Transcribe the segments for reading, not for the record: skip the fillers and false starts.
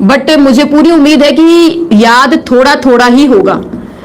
But मुझे पूरी उम्मीद है कि याद थोड़ा थोड़ा ही होगा,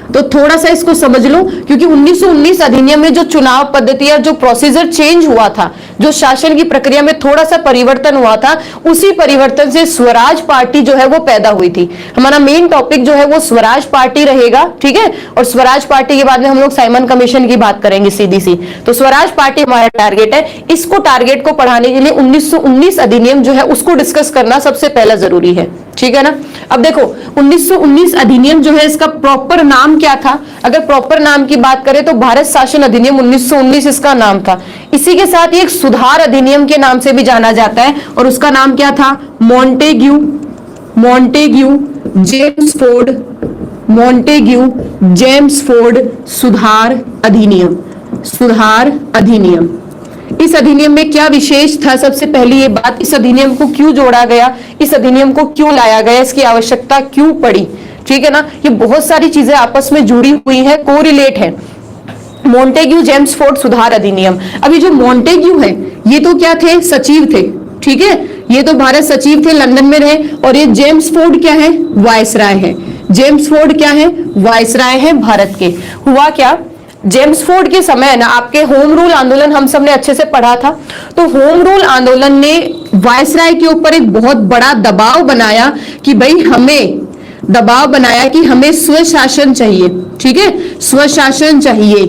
तो थोड़ा सा इसको समझ लो, क्योंकि 1919 अधिनियम में जो चुनाव पद्धति या जो प्रोसीजर चेंज हुआ था, जो शासन की प्रक्रिया में थोड़ा सा परिवर्तन हुआ था, उसी परिवर्तन से स्वराज पार्टी जो है वो पैदा हुई थी। हमारा मेन टॉपिक जो है वो स्वराज पार्टी रहेगा, ठीक है। और स्वराज पार्टी के बाद में हम लोग साइमन कमीशन की बात करेंगे सीधी सी। तो स्वराज पार्टी हमारा टारगेट है। इसको टारगेट को पढ़ाने के लिए 1919 अधिनियम जो है उसको डिस्कस करना सबसे पहला जरूरी है, ठीक है ना। अब देखो 1919 अधिनियम जो है इसका प्रॉपर नाम क्या था? अगर प्रॉपर नाम की बात करें तो भारत शासन अधिनियम 1919 इसका नाम था। इसी के साथ एक सुधार अधिनियम के नाम से भी जाना जाता है, और उसका नाम क्या था? मॉन्टेग्यू जेम्स फोर्ड सुधार अधिनियम। इस अधिनियम में क्या विशेष था? सबसे पहली ये बात, इस अधिनियम को क्यों जोड़ा गया, इस अधिनियम को क्यों लाया गया, इसकी आवश्यकता क्यों पड़ी, ठीक है ना। ये बहुत सारी चीजें आपस में जुड़ी हुई है, कोरिलेट है। मॉन्टेग्यू जेम्स फोर्ड सुधार अधिनियम। अभी जो मॉन्टेग्यू है ये तो क्या थे? सचिव थे, ठीक है। ये तो भारत सचिव थे, लंदन में रहे। और ये जेम्स फोर्ड क्या है? वायसराय है। जेम्स फोर्ड क्या है? वायसराय है भारत के। हुआ क्या, जेम्स फोर्ड के समय ना आपके होम रूल आंदोलन हम सबने अच्छे से पढ़ा था। तो होम रूल आंदोलन ने वायसराय के ऊपर एक बहुत बड़ा दबाव बनाया कि भाई हमें स्वशासन चाहिए, ठीक है। स्वशासन चाहिए।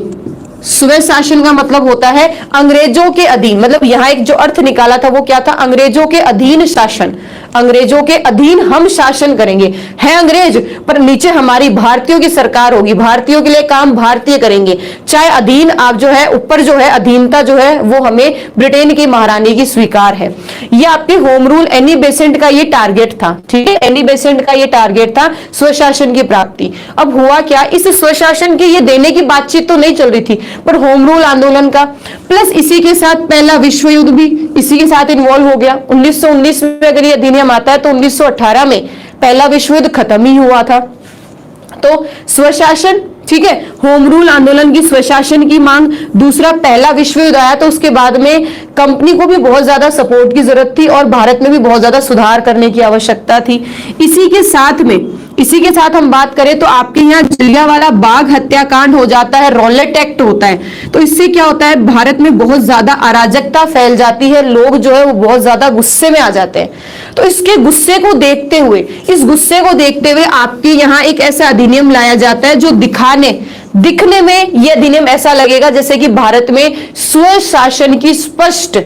स्वशासन का मतलब होता है अंग्रेजों के अधीन, मतलब यहाँ एक जो अर्थ निकाला था वो क्या था? अंग्रेजों के अधीन शासन। अंग्रेजों के अधीन हम शासन करेंगे। है अंग्रेज, पर नीचे हमारी भारतीयों की सरकार होगी, भारतीयों के लिए काम भारतीय करेंगे। चाहे अधीन आप जो है, ऊपर जो है अधीनता जो है वो हमें ब्रिटेन की महारानी की स्वीकार है। ये आपके होम रूल एनी बेसेंट का ये टारगेट था, ठीक है। एनी बेसेंट का ये टारगेट था स्वशासन की प्राप्ति। अब हुआ क्या, इस स्वशासन के ये देने की बातचीत तो नहीं चल रही थी, पर होम रूल आंदोलन का प्लस इसी के साथ पहला विश्व युद्ध भी इसी के साथ इन्वॉल्व हो गया। 1919 में अगर ये अधिनियम आता है तो 1918 में पहला विश्व युद्ध खत्म ही हुआ था। तो स्वशासन, ठीक है, होम रूल आंदोलन की स्वशासन की मांग। दूसरा, पहला विश्व युद्ध आया तो उसके बाद में कंपनी को भी बहुत ज्यादा सपोर्ट की जरूरत थी और भारत में भी बहुत ज्यादा सुधार करने की आवश्यकता थी। इसी के साथ हम बात करें तो आपके यहाँ जलियांवाला बाग हत्याकांड हो जाता है, रॉलेट एक्ट होता है। तो इससे क्या होता है, भारत में बहुत ज्यादा अराजकता फैल जाती है, लोग जो है वो बहुत ज्यादा गुस्से में आ जाते हैं। तो इसके गुस्से को देखते हुए आपके यहाँ एक ऐसा अधिनियम लाया जाता है जो दिखने में यह अधिनियम ऐसा लगेगा जैसे कि भारत में स्वशासन की स्पष्ट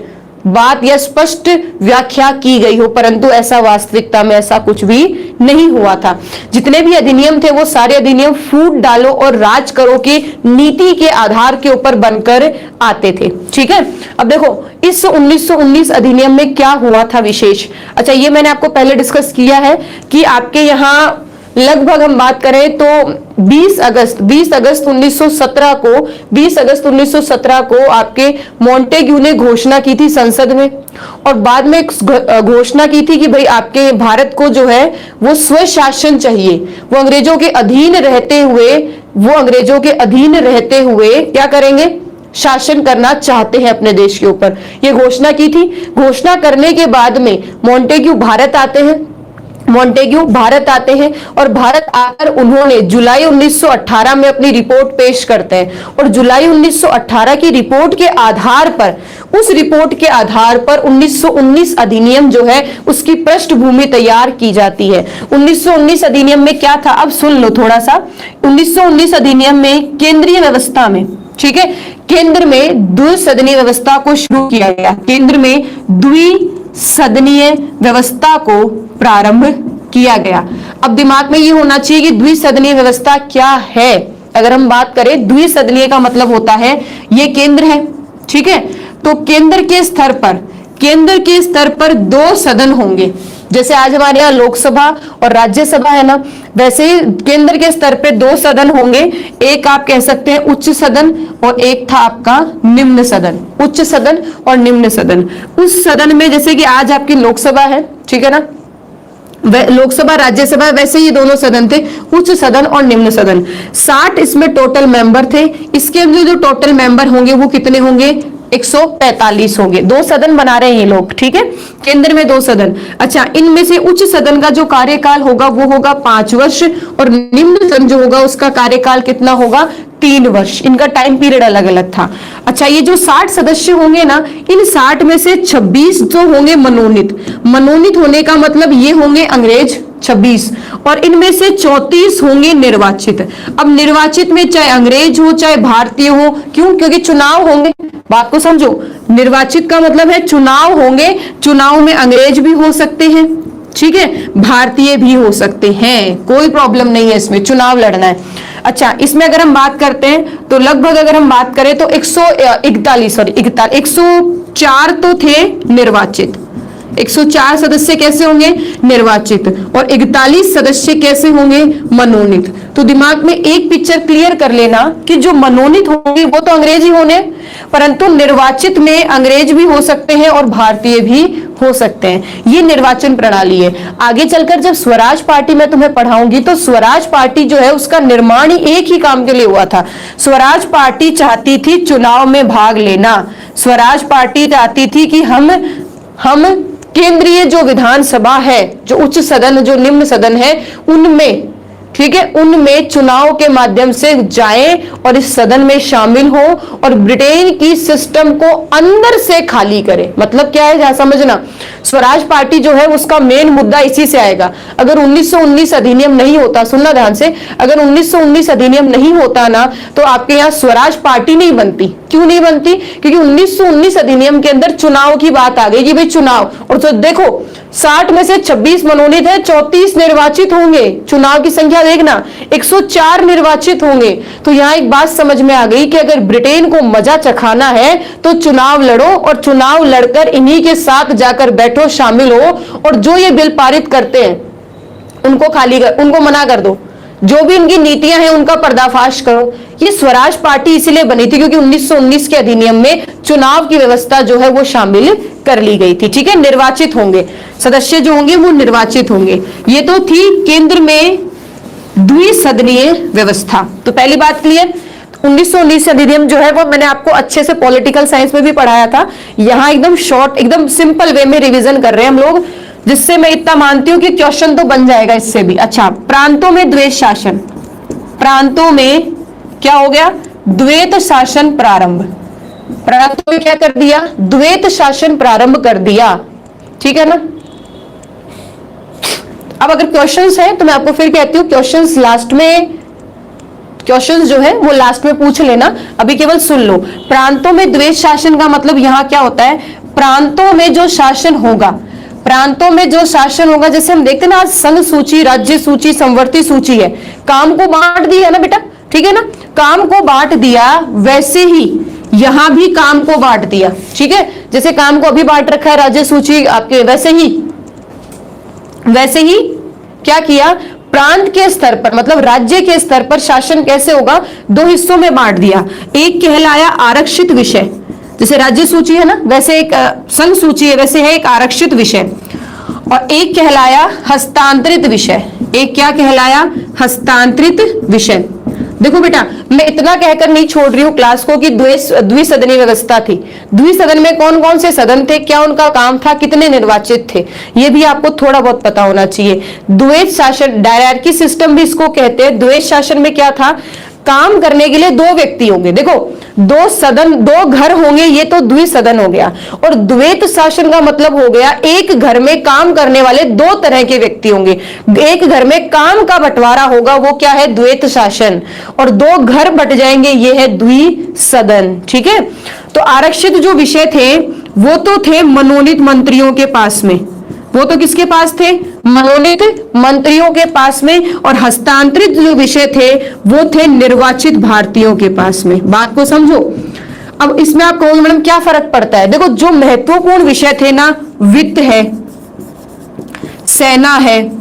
बात या स्पष्ट व्याख्या की गई हो, परंतु ऐसा वास्तविकता में ऐसा कुछ भी नहीं हुआ था। जितने भी अधिनियम थे वो सारे अधिनियम फूट डालो और राज करो की नीति के आधार के ऊपर बनकर आते थे, ठीक है। अब देखो इस 1919 अधिनियम में क्या हुआ था विशेष। अच्छा, ये मैंने आपको पहले डिस्कस किया है कि आपके यहाँ लगभग हम बात करें तो 20 अगस्त 1917 को आपके मॉन्टेग्यू ने घोषणा की थी संसद में, और बाद में घोषणा की थी कि भाई आपके भारत को जो है वो स्वशासन चाहिए। वो अंग्रेजों के अधीन रहते हुए क्या करेंगे, शासन करना चाहते हैं अपने देश के ऊपर। ये घोषणा की थी। घोषणा करने के बाद में मॉन्टेग्यू भारत आते हैं और भारत आकर उन्होंने जुलाई 1918 में अपनी रिपोर्ट पेश करते हैं, और जुलाई 1918 की रिपोर्ट के आधार पर 1919 अधिनियम जो है उसकी पृष्ठभूमि तैयार की जाती है। 1919 अधिनियम में क्या था, अब सुन लो थोड़ा सा। 1919 अधिनियम में केंद्रीय व्यवस्था में, ठीक है, केंद्र में द्विसदनीय व्यवस्था को शुरू किया गया। केंद्र में द्विसदनीय व्यवस्था को प्रारंभ किया गया। अब दिमाग में ये होना चाहिए कि द्विसदनीय व्यवस्था क्या है। अगर हम बात करें, द्विसदनीय का मतलब होता है ये केंद्र है, ठीक है। तो केंद्र के स्तर पर 2 सदन होंगे। जैसे आज हमारे यहाँ लोकसभा और राज्यसभा है ना, वैसे ही केंद्र के स्तर पे 2 सदन होंगे। एक आप कह सकते हैं उच्च सदन और एक था आपका निम्न सदन। उच्च सदन और निम्न सदन। उस सदन में जैसे कि आज आपकी लोकसभा है, ठीक है ना, लोकसभा राज्यसभा, वैसे ही दोनों सदन थे, उच्च सदन और निम्न सदन। 60 इसमें टोटल मेंबर थे। इसके अंदर जो टोटल मेंबर होंगे वो कितने होंगे, 145 होंगे। 2 सदन बना रहे हैं ये लोग, ठीक है, केंद्र में 2 सदन। अच्छा, इनमें से उच्च सदन का जो कार्यकाल होगा वो होगा 5 वर्ष, और निम्न सदन जो होगा उसका कार्यकाल कितना होगा, 3 वर्ष। इनका टाइम पीरियड अलग अलग था। अच्छा, ये जो 60 सदस्य होंगे ना, इन 60 में से 26 जो होंगे मनोनीत। मनोनीत होने का मतलब ये होंगे अंग्रेज 26, और इनमें से 34 होंगे निर्वाचित। अब निर्वाचित में चाहे अंग्रेज हो चाहे भारतीय हो, क्यों? क्योंकि चुनाव होंगे। बात को समझो, निर्वाचित का मतलब है चुनाव होंगे। चुनाव में अंग्रेज भी हो सकते हैं, ठीक है, भारतीय भी हो सकते हैं, कोई प्रॉब्लम नहीं है इसमें, चुनाव लड़ना है। अच्छा, इसमें अगर हम बात करते हैं तो लगभग अगर हम बात करें तो 104 तो थे निर्वाचित। 104 सदस्य कैसे होंगे, निर्वाचित, और 41 सदस्य कैसे होंगे, मनोनीत। तो दिमाग में एक पिक्चर क्लियर कर लेना कि जो मनोनीत होंगे वो तो अंग्रेजी होने, परंतु निर्वाचित में अंग्रेज भी हो सकते हैं और भारतीय भी हो सकते हैं। ये निर्वाचन प्रणाली है। आगे चलकर जब स्वराज पार्टी मैं तुम्हें पढ़ाऊंगी तो स्वराज पार्टी जो है उसका निर्माण ही एक ही काम के लिए हुआ था। स्वराज पार्टी चाहती थी चुनाव में भाग लेना। स्वराज पार्टी चाहती थी कि हम केंद्रीय जो विधानसभा है, जो उच्च सदन जो निम्न सदन है, उनमें, ठीक है, उनमें चुनाव के माध्यम से जाएं और इस सदन में शामिल हो और ब्रिटेन की सिस्टम को अंदर से खाली करें। मतलब क्या है, जहां समझना, स्वराज पार्टी जो है उसका मेन मुद्दा इसी से आएगा। अगर 1919 अधिनियम नहीं होता, सुनना ध्यान से, अगर 1919 अधिनियम नहीं होता ना तो आपके यहाँ स्वराज पार्टी नहीं बनती। क्यों नहीं बनती? क्योंकि 1919 अधिनियम के अंदर चुनाव की बात आ गई कि भाई चुनाव, और तो देखो 60 में से 26 मनोनीत है, 34 निर्वाचित होंगे। चुनाव की संख्या देखना, 104 निर्वाचित होंगे। तो यहां एक बात समझ में आ गई कि अगर ब्रिटेन को मजा चखाना है तो चुनाव लड़ो, और चुनाव लड़कर इन्हीं के साथ जाकर बैठो, शामिल हो, और जो ये बिल पारित करते हैं उनको मना कर दो। जो भी इनकी नीतियां हैं उनका पर्दाफाश करो। ये स्वराज पार्टी इसलिए बनी थी क्योंकि 1919 के अधिनियम में चुनाव की व्यवस्था जो है वो शामिल कर ली गई थी, ठीक है। निर्वाचित होंगे सदस्य, जो होंगे वो निर्वाचित होंगे। ये तो थी केंद्र में द्विसदनीय व्यवस्था। तो पहली बात क्लियर। 1919 अधिनियम जो है वो मैंने आपको अच्छे से पॉलिटिकल साइंस में भी पढ़ाया था। यहां एकदम शॉर्ट, एकदम सिंपल वे में रिवीजन कर रहे हैं हम लोग, जिससे मैं इतना मानती हूं कि क्वेश्चन तो बन जाएगा इससे भी। अच्छा, प्रांतों में द्वैत शासन, प्रांतों में क्या हो गया, द्वैत शासन प्रारंभ। प्रांतों में क्या कर दिया, द्वैत शासन प्रारंभ कर दिया, ठीक है ना। अब अगर क्वेश्चंस हैं तो मैं आपको फिर कहती हूँ क्वेश्चंस लास्ट में, क्वेश्चंस जो है वो लास्ट में पूछ लेना, अभी केवल सुन लो। प्रांतों में द्वैत शासन का मतलब यहाँ क्या होता है, प्रांतों में जो शासन होगा, प्रांतों में जो शासन होगा, जैसे हम देखते हैं ना आज संघ सूची, राज्य सूची, संवर्ती सूची है, काम को बांट दिया है ना बेटा, ठीक है ना, काम को बांट दिया, वैसे ही यहां भी काम को बांट दिया, ठीक है। जैसे काम को अभी बांट रखा है राज्य सूची आपके, वैसे ही क्या किया, प्रांत के स्तर पर मतलब राज्य के स्तर पर शासन कैसे होगा, 2 हिस्सों में बांट दिया। एक कहलाया आरक्षित विषय, जैसे राज्य सूची है ना वैसे एक संघ सूची है, वैसे है एक आरक्षित विषय, और एक कहलाया हस्तांतरित विषय। एक क्या कहलाया, हस्तांतरित विषय। देखो बेटा, मैं इतना कहकर नहीं छोड़ रही हूं क्लास को कि द्विसदनीय व्यवस्था थी। द्विसदन में कौन कौन से सदन थे, क्या उनका काम था, कितने निर्वाचित थे, ये भी आपको थोड़ा बहुत पता होना चाहिए। द्वैत शासन, डायरार्की सिस्टम भी इसको कहते हैं। द्वैत शासन में क्या था, काम करने के लिए 2 व्यक्ति होंगे। देखो 2 सदन, 2 घर होंगे, ये तो द्विसदन हो गया। और द्वैत शासन का मतलब हो गया एक घर में काम करने वाले 2 तरह के व्यक्ति होंगे, एक घर में काम का बंटवारा होगा, वो क्या है, द्वैत शासन, और 2 घर बट जाएंगे, ये है द्विसदन, ठीक है। तो आरक्षित जो विषय थे वो तो थे मनोनीत मंत्रियों के पास में, वो तो किसके पास थे, मनोनीत मंत्रियों के पास में, और हस्तांतरित जो विषय थे वो थे निर्वाचित भारतीयों के पास में। बात को समझो। अब इसमें आप कहोगे मैडम क्या फर्क पड़ता है, देखो जो महत्वपूर्ण विषय थे ना, वित्त है, सेना है,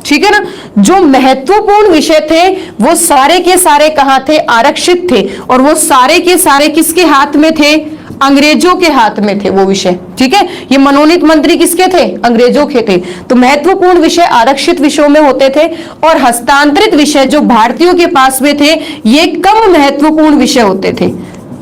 ठीक है ना, जो महत्वपूर्ण विषय थे वो सारे के सारे कहां थे, आरक्षित थे, और वो सारे के सारे किसके हाथ में थे, अंग्रेजों के हाथ में थे वो विषय, ठीक है। ये मनोनीत मंत्री किसके थे, अंग्रेजों के थे। तो महत्वपूर्ण विषय आरक्षित विषयों में होते थे, और हस्तांतरित विषय जो भारतीयों के पास में थे ये कम महत्वपूर्ण विषय होते थे,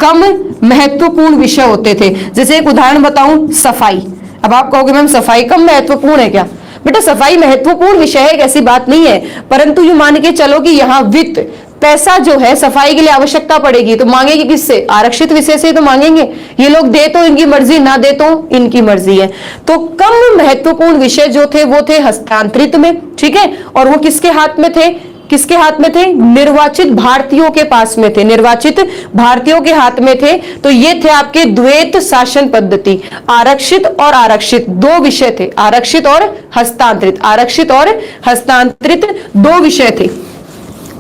कम महत्वपूर्ण विषय होते थे। जैसे एक उदाहरण बताऊं, सफाई। अब आप कहोगे मैम सफाई कम महत्वपूर्ण है क्या? बेटा सफाई महत्वपूर्ण विषय है, ऐसी बात नहीं है, परंतु ये मान के चलो कि यहाँ वित्त पैसा जो है सफाई के लिए आवश्यकता पड़ेगी तो मांगेगी किससे? आरक्षित विषय से तो मांगेंगे। ये लोग दे तो इनकी मर्जी, ना दे तो इनकी मर्जी है। तो कम महत्वपूर्ण विषय जो थे वो थे हस्तांतरित में, ठीक है, और वो किसके हाथ में थे? किसके हाथ में थे? निर्वाचित भारतीयों के पास में थे, निर्वाचित भारतीयों के हाथ में थे। तो ये थे आपके द्वैत शासन पद्धति, आरक्षित और आरक्षित दो विषय थे, आरक्षित और हस्तांतरित, आरक्षित और हस्तांतरित दो विषय थे,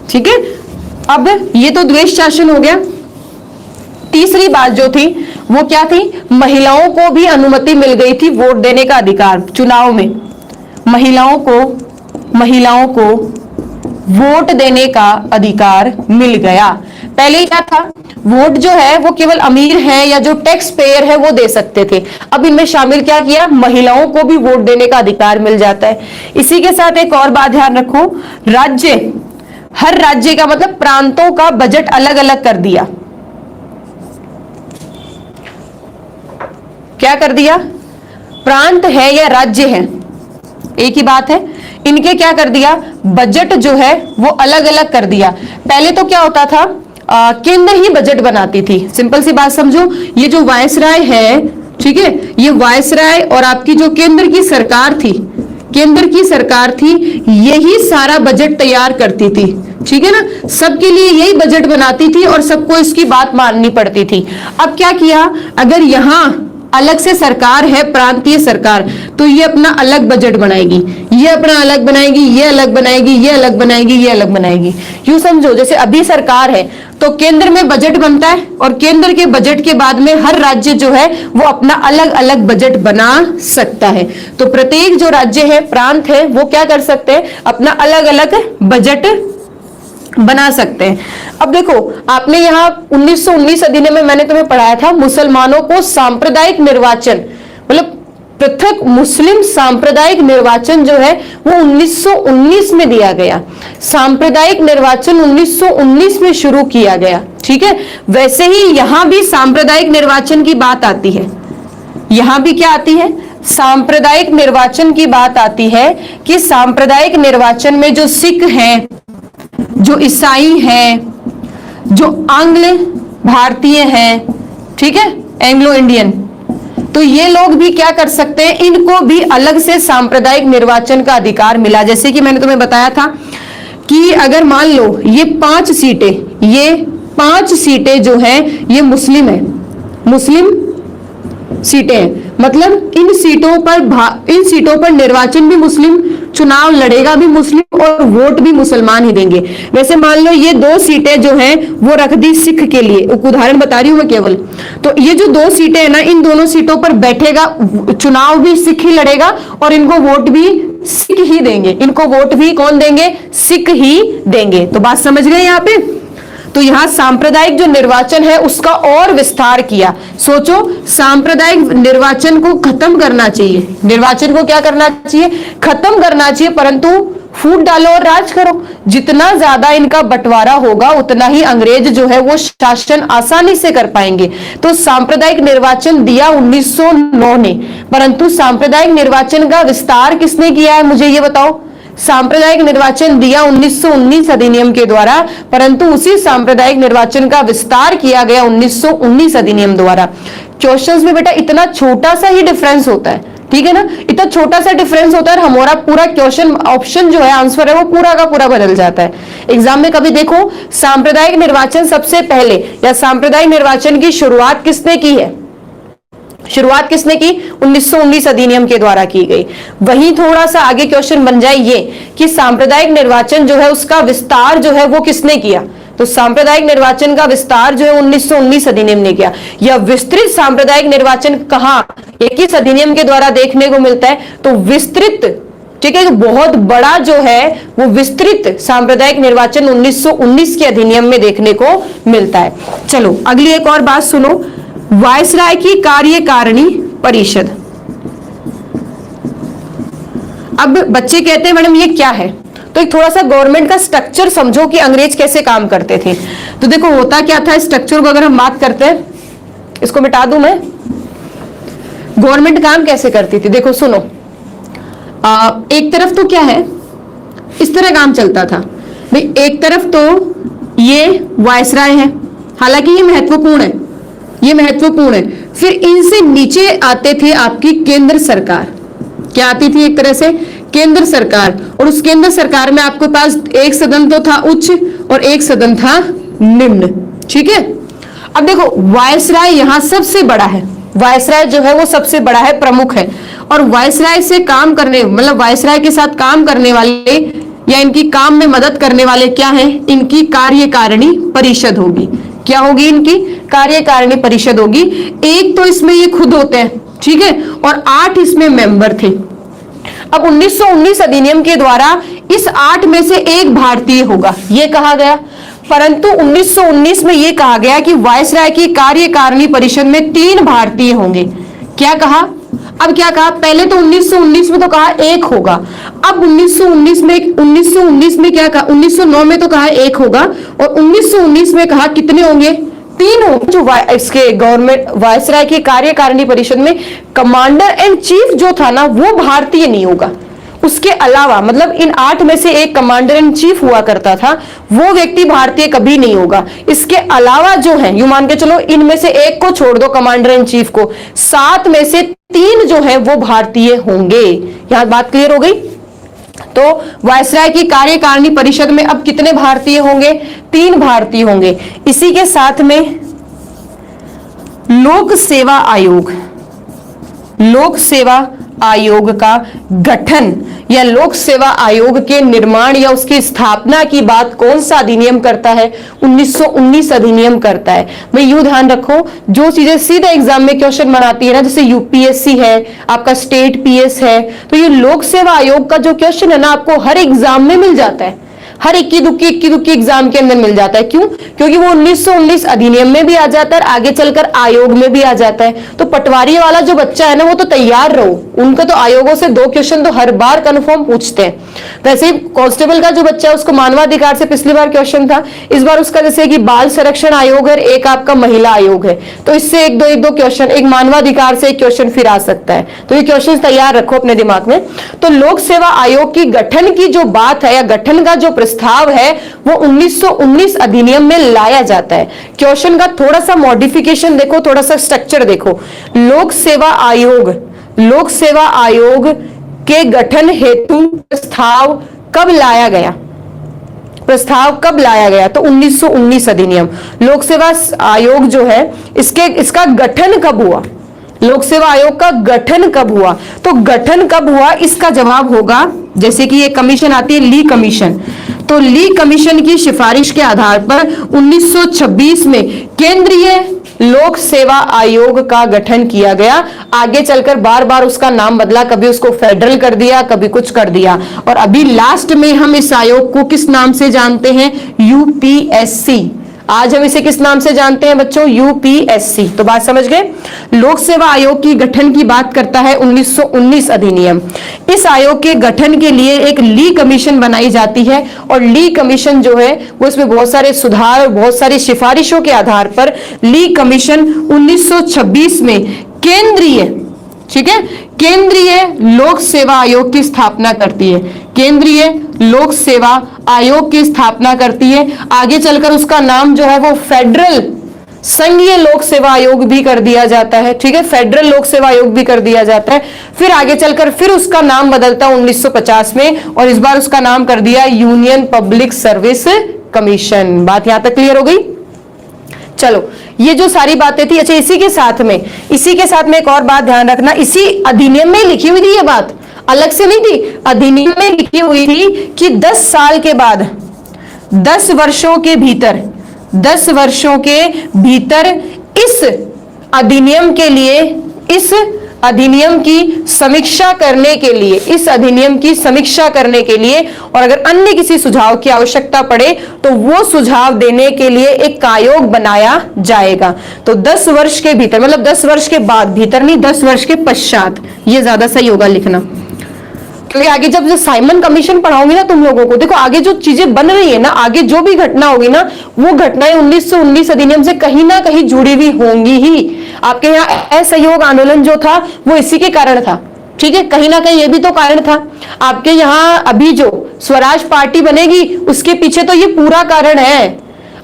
ठीक है। अब ये तो द्वैत शासन हो गया। तीसरी बात जो थी वो क्या थी? महिलाओं को भी अनुमति मिल गई थी वोट देने का अधिकार चुनाव में। महिलाओं को वोट देने का अधिकार मिल गया। पहले क्या था? वोट जो है वो केवल अमीर है या जो टैक्स पेयर है वो दे सकते थे। अब इनमें शामिल क्या किया? महिलाओं को भी वोट देने का अधिकार मिल जाता है। इसी के साथ एक और बात ध्यान रखो, राज्य, हर राज्य का मतलब प्रांतों का बजट अलग अलग कर दिया। क्या कर दिया? प्रांत है या राज्य है एक ही बात है, इनके क्या कर दिया? बजट जो है वो अलग अलग कर दिया। पहले तो क्या होता था? केंद्र ही बजट बनाती थी। सिंपल सी बात समझो, ये जो वायसराय है, ठीक है, ये वायसराय और आपकी जो केंद्र की सरकार थी, केंद्र की सरकार थी, यही सारा बजट तैयार करती थी, ठीक है ना, सबके लिए यही बजट बनाती थी और सबको इसकी बात माननी पड़ती थी। अब क्या किया? अगर यहां अलग से सरकार है, प्रांतीय सरकार, तो ये अपना अलग बजट बनाएगी, ये अपना अलग बनाएगी, ये अलग बनाएगी, ये अलग बनाएगी, ये अलग बनाएगी। यूं समझो जैसे अभी सरकार है तो केंद्र में बजट बनता है और केंद्र के बजट के बाद में हर राज्य जो है वो अपना अलग अलग बजट बना सकता है। तो प्रत्येक जो राज्य है, प्रांत है, वो क्या कर सकते हैं? अपना अलग अलग बजट बना सकते हैं। अब देखो आपने यहाँ 1919 अधिनियम में मैंने तुम्हें पढ़ाया था, मुसलमानों को सांप्रदायिक निर्वाचन, मतलब पृथक मुस्लिम सांप्रदायिक निर्वाचन जो है वो 1919 में दिया गया। सांप्रदायिक निर्वाचन 1919 में शुरू किया गया, ठीक है। वैसे ही यहां भी सांप्रदायिक निर्वाचन की बात आती है, यहां भी क्या आती है? सांप्रदायिक निर्वाचन की बात आती है कि सांप्रदायिक निर्वाचन में जो सिख हैं, जो ईसाई हैं, जो आंग्ल भारतीय हैं, ठीक है, एंग्लो इंडियन, तो ये लोग भी क्या कर सकते हैं? इनको भी अलग से सांप्रदायिक निर्वाचन का अधिकार मिला। जैसे कि मैंने तुम्हें बताया था कि अगर मान लो ये 5 सीटें, ये 5 सीटें जो हैं ये मुस्लिम है, मुस्लिम सीटें हैं, मतलब इन सीटों पर निर्वाचन भी मुस्लिम, चुनाव लड़ेगा भी मुस्लिम और वोट भी मुसलमान ही देंगे। वैसे मान लो ये 2 सीटें जो हैं वो रख दी सिख के लिए, एक उदाहरण बता रही हूं मैं केवल। तो ये जो 2 सीटें हैं ना, इन दोनों सीटों पर बैठेगा, चुनाव भी सिख ही लड़ेगा और इनको वोट भी सिख ही देंगे, इनको वोट भी कौन देंगे? सिख ही देंगे। तो बात समझ गए यहाँ पे? तो यहां सांप्रदायिक जो निर्वाचन है उसका और विस्तार किया। सोचो, सांप्रदायिक निर्वाचन को खत्म करना चाहिए, निर्वाचन को क्या करना चाहिए? खत्म करना चाहिए, परंतु फूट डालो और राज करो। जितना ज्यादा इनका बंटवारा होगा उतना ही अंग्रेज जो है वो शासन आसानी से कर पाएंगे। तो सांप्रदायिक निर्वाचन दिया 1909 ने, परंतु सांप्रदायिक निर्वाचन का विस्तार किसने किया है? मुझे ये बताओ। सांप्रदायिक निर्वाचन दिया 1919 अधिनियम के द्वारा, परंतु उसी सांप्रदायिक निर्वाचन का विस्तार किया गया 1919 अधिनियम द्वारा। क्वेश्चंस में बेटा इतना छोटा सा ही डिफरेंस होता है, ठीक है ना, इतना छोटा सा डिफरेंस होता है और हमारा पूरा क्वेश्चन ऑप्शन जो है, आंसर है, वो पूरा का पूरा बदल जाता है। एग्जाम में कभी देखो सांप्रदायिक निर्वाचन सबसे पहले या सांप्रदायिक निर्वाचन की शुरुआत किसने की है? शुरुआत किसने की? 1919 अधिनियम के द्वारा की गई। वहीं थोड़ा सा आगे क्वेश्चन बन जाए ये कि सांप्रदायिक निर्वाचन जो है उसका विस्तार जो है वो किसने किया? तो सांप्रदायिक निर्वाचन का विस्तार जो है 1919 अधिनियम ने किया। यह विस्तृत सांप्रदायिक निर्वाचन कहां, किस अधिनियम के द्वारा देखने को मिलता है? तो विस्तृत, ठीक है, बहुत बड़ा जो है वो विस्तृत सांप्रदायिक निर्वाचन 1919 के अधिनियम में देखने को मिलता है। चलो अगली एक और बात सुनो, वायसराय की कार्यकारिणी परिषद। अब बच्चे कहते हैं मैडम ये क्या है? तो एक थोड़ा सा गवर्नमेंट का स्ट्रक्चर समझो कि अंग्रेज कैसे काम करते थे। तो देखो होता क्या था, स्ट्रक्चर को अगर हम बात करते हैं, इसको मिटा दूं मैं, गवर्नमेंट काम कैसे करती थी, देखो सुनो, एक तरफ तो क्या है, इस तरह काम चलता था भाई, एक तरफ तो ये वायसराय है, हालांकि ये महत्वपूर्ण है, ये महत्वपूर्ण है। फिर इनसे नीचे आते थे आपकी केंद्र सरकार, क्या आती थी, एक तरह से केंद्र सरकार, और उस केंद्र सरकार में आपके पास एक सदन तो था उच्च और एक सदन था निम्न, ठीक है। अब देखो वायसराय यहां सबसे बड़ा है, वायसराय जो है वो सबसे बड़ा है, प्रमुख है, और वायसराय से काम करने, मतलब वायसराय के साथ काम करने वाले या इनकी काम में मदद करने वाले क्या है, इनकी कार्यकारिणी परिषद होगी। क्या होगी, इनकी कार्यकारिणी परिषद होगी। एक तो इसमें ये खुद होते हैं, ठीक है, और 8 इसमें मेंबर थे। अब 1919 अधिनियम के द्वारा इस 8 में से एक भारतीय होगा, ये कहा गया, परंतु 1919 में यह कहा गया कि वायसराय की कार्यकारिणी परिषद में 3 भारतीय होंगे। क्या कहा, अब क्या कहा, पहले तो 1919 में तो कहा एक होगा, अब 1919 में क्या कहा, 1909 में तो कहा एक होगा, और 1919 में कहा कितने होंगे, 3 होंगे। जो इसके गवर्नमेंट वायसराय की कार्यकारिणी परिषद में कमांडर एंड चीफ जो था ना, वो भारतीय नहीं होगा, उसके अलावा मतलब इन 8 में से एक कमांडर इन चीफ हुआ करता था, वो व्यक्ति भारतीय कभी नहीं होगा। इसके अलावा जो है, यूं मान के चलो इनमें से एक को छोड़ दो कमांडर इन चीफ को, 7 में से 3 जो है वो भारतीय होंगे। यहां बात क्लियर हो गई। तो वायसराय की कार्यकारिणी परिषद में अब कितने भारतीय होंगे, 3 भारतीय होंगे। इसी के साथ में लोक सेवा आयोग, लोक सेवा आयोग का गठन या लोक सेवा आयोग के निर्माण या उसकी स्थापना की बात कौन सा अधिनियम करता है, 1919 अधिनियम करता है। भाई यूं ध्यान रखो, जो चीजें सीधे एग्जाम में क्वेश्चन बनाती है ना, जैसे यूपीएससी है, आपका स्टेट पीएस है, तो ये लोक सेवा आयोग का जो क्वेश्चन है ना, आपको हर एग्जाम में मिल जाता है, हर इक्की दुक्की एग्जाम के अंदर मिल जाता है। क्यों, क्योंकि वो 1919 अधिनियम में भी आ जाता है और आगे चलकर आयोग में भी आ जाता है। तो पटवारी वाला जो बच्चा है ना, वो तो तैयार रहो, उनको तो आयोगों से 2 क्वेश्चन तो हर बार कंफर्म पूछते हैं। वैसे ही कांस्टेबल का जो बच्चा है उसको मानवाधिकार से पिछली बार क्वेश्चन था, इस बार उसका जैसे कि बाल संरक्षण आयोग है, एक आपका महिला आयोग है, तो इससे एक दो क्वेश्चन, एक मानवाधिकार से एक क्वेश्चन फिर आ सकता है। तो ये क्वेश्चन तैयार रखो अपने दिमाग में। तो लोक सेवा आयोग की गठन की जो बात है या गठन का जो प्रस्ताव है वो 1919 अधिनियम में लाया जाता है। क्वेश्चन का थोड़ा सा मॉडिफिकेशन देखो, थोड़ा सा स्ट्रक्चर देखो। लोक सेवा आयोग के गठन हेतु प्रस्ताव कब लाया गया, प्रस्ताव कब लाया गया, तो 1919 अधिनियम। लोक सेवा आयोग जो है इसका गठन कब हुआ, लोक सेवा आयोग का गठन कब हुआ, तो गठन कब हुआ इसका जवाब होगा, जैसे कि ये कमीशन आती है ली कमीशन, तो ली कमीशन की सिफारिश के आधार पर 1926 में केंद्रीय लोक सेवा आयोग का गठन किया गया। आगे चलकर बार बार उसका नाम बदला, कभी उसको फेडरल कर दिया, कभी कुछ कर दिया, और अभी लास्ट में हम इस आयोग को किस नाम से जानते हैं, यूपीएससी। आज हम इसे किस नाम से जानते हैं बच्चों, यूपीएससी। तो बात समझ गए। लोक सेवा आयोग की गठन की बात करता है 1919 अधिनियम। इस आयोग के गठन के लिए एक ली कमीशन बनाई जाती है, और ली कमीशन जो है वो इसमें बहुत सारे सुधार और बहुत सारी सिफारिशों के आधार पर ली कमीशन 1926 में केंद्रीय, ठीक है, केंद्रीय लोक सेवा आयोग की स्थापना करती है, केंद्रीय लोक सेवा आयोग की स्थापना करती है। आगे चलकर उसका नाम जो है वो फेडरल संघीय लोक सेवा आयोग भी कर दिया जाता है, ठीक है, फेडरल लोक सेवा आयोग भी कर दिया जाता है। फिर आगे चलकर फिर उसका नाम बदलता है 1950 में, और इस बार उसका नाम कर दिया यूनियन पब्लिक सर्विस कमीशन। बात यहां तक क्लियर हो गई। चलो, ये जो सारी बातें थी, अच्छा इसी के साथ में एक और बात ध्यान रखना, इसी अधिनियम में लिखी हुई थी, ये बात अलग से नहीं थी, अधिनियम में लिखी हुई थी कि 10 साल के बाद 10 वर्षों के भीतर इस अधिनियम के लिए, इस अधिनियम की समीक्षा करने के लिए, इस अधिनियम की समीक्षा करने के लिए, और अगर अन्य किसी सुझाव की आवश्यकता पड़े तो वो सुझाव देने के लिए एक आयोग बनाया जाएगा। तो 10 वर्ष के भीतर, मतलब 10 वर्ष के बाद, भीतर नहीं 10 वर्ष के पश्चात, ये ज्यादा सही होगा लिखना, क्योंकि आगे जब जो साइमन कमीशन पढ़ाऊंगी ना तुम लोगों को, देखो आगे जो चीजें बन रही है ना, आगे जो भी घटना होगी ना, वो घटनाएं 1919 अधिनियम से कहीं ना कहीं जुड़ी हुई होंगी ही। आपके यहाँ असहयोग आंदोलन जो था वो इसी के कारण था, ठीक है, कहीं ना कहीं ये भी तो कारण था। आपके यहाँ अभी जो स्वराज पार्टी बनेगी उसके पीछे तो ये पूरा कारण है।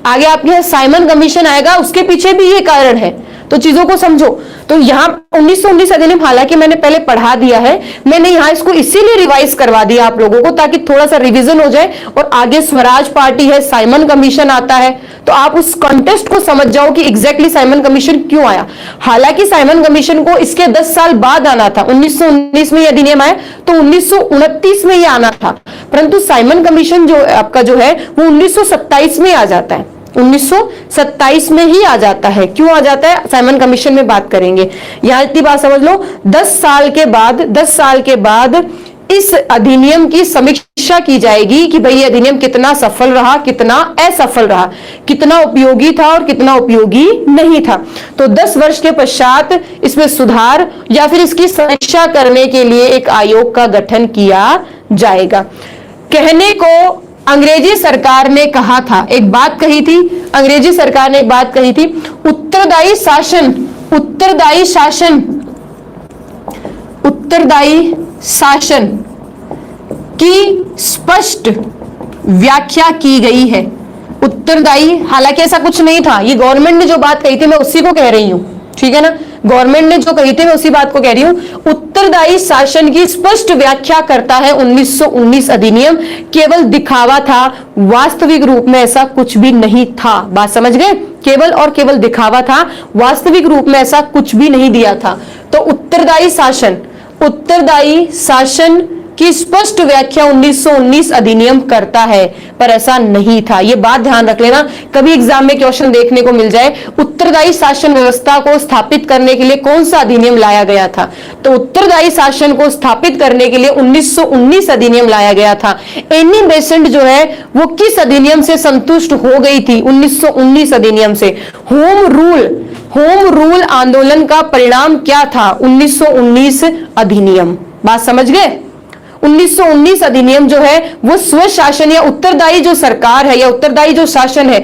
आगे आपके यहाँ साइमन कमीशन आएगा उसके पीछे भी ये कारण है। तो चीजों को समझो। तो यहाँ 1919 अधिनियम हालांकि मैंने पहले पढ़ा दिया है, मैंने यहाँ इसको इसीलिए रिवाइज करवा दिया आप लोगों को ताकि थोड़ा सा रिवीजन हो जाए। और आगे स्वराज पार्टी है, साइमन कमीशन आता है, तो आप उस कॉन्टेस्ट को समझ जाओ कि एग्जैक्टली साइमन कमीशन क्यों आया। हालांकि साइमन कमीशन को इसके 10 साल बाद आना था, 1919 में ये अधिनियम आया तो 1929 में ये आना था, परंतु साइमन कमीशन जो आपका जो है वो 1927 में आ जाता है, 1927 में ही आ जाता है। क्यों आ जाता है साइमन कमीशन में बात करेंगे। यहां इतनी बात समझ लो, 10 साल के बाद इस अधिनियम की समीक्षा की जाएगी कि भाई ये अधिनियम कितना सफल रहा, कितना असफल रहा, कितना उपयोगी था और कितना उपयोगी नहीं था। तो 10 वर्ष के पश्चात इसमें सुधार या फिर इसकी समीक्षा करने के लिए एक आयोग का गठन किया जाएगा। कहने को अंग्रेजी सरकार ने कहा था, एक बात कही थी, अंग्रेजी सरकार ने एक बात कही थी, उत्तरदायी शासन की स्पष्ट व्याख्या की गई है। उत्तरदायी, हालांकि ऐसा कुछ नहीं था, ये गवर्नमेंट ने जो बात कही थी मैं उसी को कह रही हूं, ठीक है ना, गवर्नमेंट ने जो कही थी मैं उसी बात को कह रही हूं। उत्तरदायी शासन की स्पष्ट व्याख्या करता है 1919 अधिनियम, केवल दिखावा था, वास्तविक रूप में ऐसा कुछ भी नहीं था। बात समझ गए, केवल और केवल दिखावा था, वास्तविक रूप में ऐसा कुछ भी नहीं दिया था। तो उत्तरदायी शासन की स्पष्ट व्याख्या 1919 अधिनियम करता है, पर ऐसा नहीं था। यह बात ध्यान रख लेना, कभी एग्जाम में क्वेश्चन देखने को मिल जाए उत्तरदायी शासन व्यवस्था को स्थापित करने के लिए कौन सा अधिनियम लाया गया था, तो उत्तरदायी शासन को स्थापित करने के लिए 1919 अधिनियम लाया गया था। एनी बेसेंट जो है वो किस अधिनियम से संतुष्ट हो गई थी? 1919 अधिनियम से। होम रूल आंदोलन का परिणाम क्या था? 1919 अधिनियम। बात समझ गए? 1919 अधिनियम जो है वो स्वशासन या उत्तरदायी जो सरकार है या उत्तरदायी जो शासन है,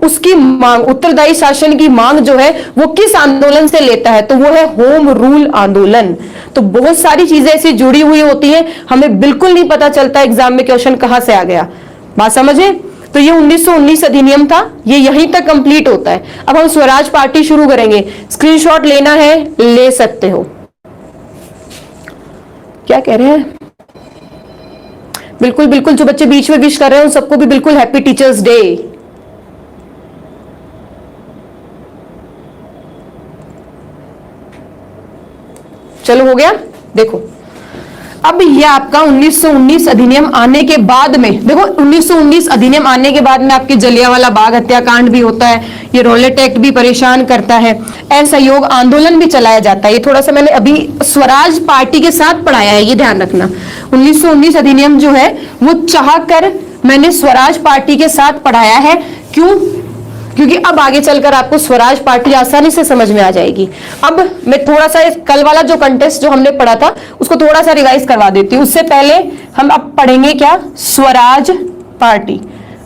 उसकी मांग, उत्तरदायी शासन की मांग जो है वो किस आंदोलन से लेता है? तो वो है होम रूल आंदोलन। तो बहुत सारी चीजें ऐसी जुड़ी हुई होती हैं, हमें बिल्कुल नहीं पता चलता एग्जाम में क्वेश्चन कहां से आ गया। बात समझे? तो ये 1919 अधिनियम था, ये यहीं तक कंप्लीट होता है। अब हम स्वराज पार्टी शुरू करेंगे। स्क्रीनशॉट लेना है ले सकते हो। क्या कह रहे हैं? बिल्कुल बिल्कुल, जो बच्चे बीच में विश कर रहे हैं उन सबको भी बिल्कुल हैप्पी टीचर्स डे। चलो हो गया। देखो अब ये आपका 1919 अधिनियम आने के बाद में, देखो 1919 अधिनियम आने के बाद में आपके जलियांवाला बाग हत्याकांड भी होता है, ये रॉलेट एक्ट भी परेशान करता है, असहयोग आंदोलन भी चलाया जाता है। ये थोड़ा सा मैंने अभी स्वराज पार्टी के साथ पढ़ाया है, ये ध्यान रखना। 1919 अधिनियम जो है वो चाहकर मैंने स्वराज पार्टी के साथ पढ़ाया है। क्यों? क्योंकि अब आगे चलकर आपको स्वराज पार्टी आसानी से समझ में आ जाएगी। अब मैं थोड़ा सा कल वाला जो कंटेस्ट जो हमने पढ़ा था उसको थोड़ा सा रिवाइज करवा देती हूँ। उससे पहले हम अब पढ़ेंगे क्या? स्वराज पार्टी।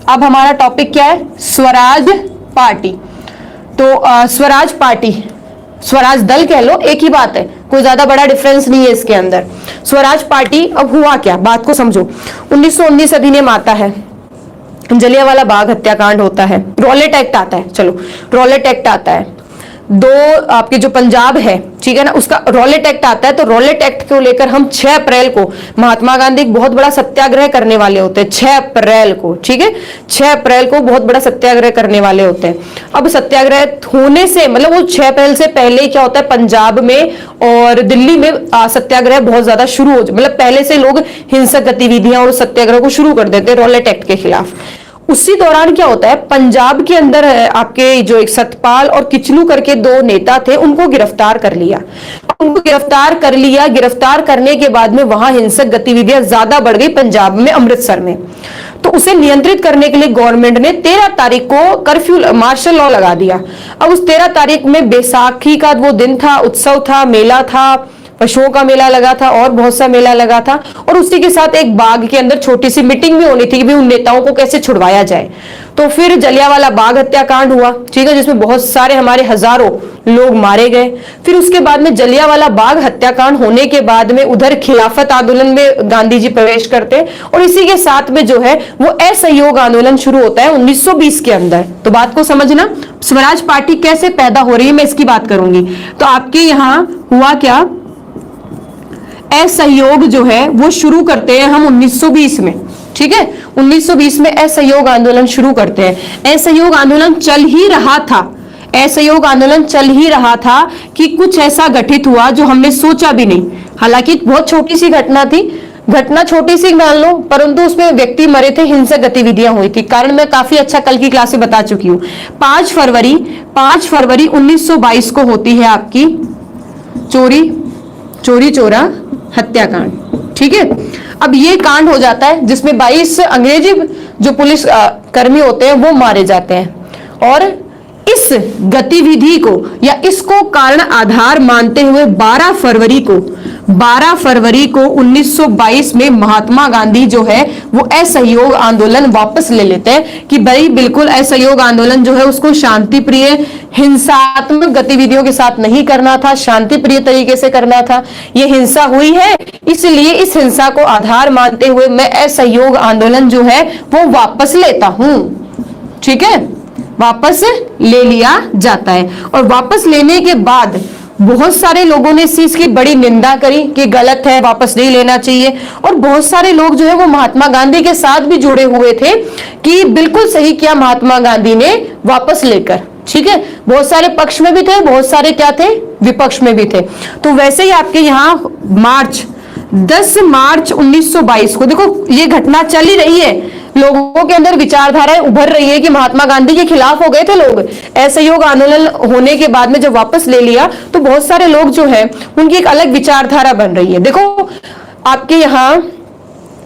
अब हमारा टॉपिक क्या है? स्वराज पार्टी। तो स्वराज पार्टी, स्वराज दल कह लो, एक ही बात है, कोई ज्यादा बड़ा डिफरेंस नहीं है इसके अंदर। स्वराज पार्टी, अब हुआ क्या, बात को समझो। 1919 अधिनियम आता है, जलियांवाला बाग हत्याकांड होता है, रॉलेट एक्ट आता है, चलो रॉलेट एक्ट आता है, दो आपके जो पंजाब है, ठीक है ना, उसका रॉलेट एक्ट आता है। तो रॉलेट एक्ट को लेकर हम 6 अप्रैल को महात्मा गांधी एक बहुत बड़ा सत्याग्रह करने वाले होते हैं। 6 अप्रैल को, ठीक है, 6 अप्रैल को बहुत बड़ा सत्याग्रह करने वाले होते हैं। अब सत्याग्रह होने से मतलब वो 6 अप्रैल से पहले क्या होता है, पंजाब में और दिल्ली में सत्याग्रह बहुत ज्यादा शुरू हो, मतलब पहले से लोग हिंसक गतिविधियां और सत्याग्रह को शुरू कर देते हैं रॉलेट एक्ट के खिलाफ। उसी दौरान क्या होता है, पंजाब के अंदर आपके जो एक सतपाल और किचलू करके 2 नेता थे, उनको गिरफ्तार कर लिया। गिरफ्तार करने के बाद में वहां हिंसक गतिविधियां ज्यादा बढ़ गई पंजाब में, अमृतसर में। तो उसे नियंत्रित करने के लिए गवर्नमेंट ने 13 तारीख को कर्फ्यू, मार्शल लॉ लगा दिया। अब उस 13 तारीख में बैसाखी का वो दिन था, उत्सव था, मेला था, पशुओं का मेला लगा था और बहुत सा मेला लगा था, और उसी के साथ एक बाग के अंदर छोटी सी मीटिंग भी होनी थी कि भाई उन नेताओं को कैसे छुड़वाया जाए। तो फिर जलियांवाला बाग हत्याकांड हुआ, ठीक है, जिसमें बहुत सारे हमारे हजारों लोग मारे गए। फिर उसके बाद में जलियांवाला बाग हत्याकांड होने के बाद में उधर खिलाफत आंदोलन में गांधी जी प्रवेश करते हैं, और इसी के साथ में जो है वो असहयोग आंदोलन शुरू होता है 1920 के अंदर। तो बात को समझना, स्वराज पार्टी कैसे पैदा हो रही है मैं इसकी बात करूंगी। तो आपके यहां हुआ क्या, असहयोग जो है वो शुरू करते हैं हम 1920 में, ठीक है, 1920 में असहयोग आंदोलन शुरू करते हैं। असहयोग आंदोलन चल ही रहा था, असहयोग आंदोलन चल ही रहा था कि कुछ ऐसा गठित हुआ जो हमने सोचा भी नहीं। हालांकि बहुत छोटी सी घटना थी, घटना छोटी सी मान लो, परंतु उसमें व्यक्ति मरे थे, हिंसक गतिविधियां हुई थी। कारण मैं काफी अच्छा कल की क्लास में बता चुकी हूं। 5 फरवरी 1922 को होती है आपकी चोरी चोरा हत्याकांड, ठीक है। अब ये कांड हो जाता है जिसमें 22 अंग्रेजी जो पुलिस कर्मी होते हैं वो मारे जाते हैं, और इस गतिविधि को या इसको कारण आधार मानते हुए 12 फरवरी को 1922 में महात्मा गांधी जो है वो असहयोग आंदोलन वापस ले लेते हैं कि भाई बिल्कुल असहयोग आंदोलन जो है उसको शांति प्रिय हिंसात्मक गतिविधियों के साथ नहीं करना था, शांति प्रिय तरीके से करना था। ये हिंसा हुई है, इसलिए इस हिंसा को आधार मानते हुए मैं असहयोग आंदोलन जो है वो वापस लेता हूं, ठीक है, वापस ले लिया जाता है। और वापस लेने के बाद बहुत सारे लोगों ने इस चीज की बड़ी निंदा करी कि गलत है, वापस नहीं लेना चाहिए, और बहुत सारे लोग जो है वो महात्मा गांधी के साथ भी जुड़े हुए थे कि बिल्कुल सही किया महात्मा गांधी ने वापस लेकर, ठीक है। बहुत सारे पक्ष में भी थे, बहुत सारे क्या थे, विपक्ष में भी थे। तो वैसे ही आपके यहाँ 10 मार्च 1922 को देखो ये घटना चल ही रही है, लोगों के अंदर विचारधाराएं उभर रही है कि महात्मा गांधी के खिलाफ हो गए थे लोग। असहयोग आंदोलन होने के बाद में जब वापस ले लिया तो बहुत सारे लोग जो है उनकी एक अलग विचारधारा बन रही है। देखो आपके यहाँ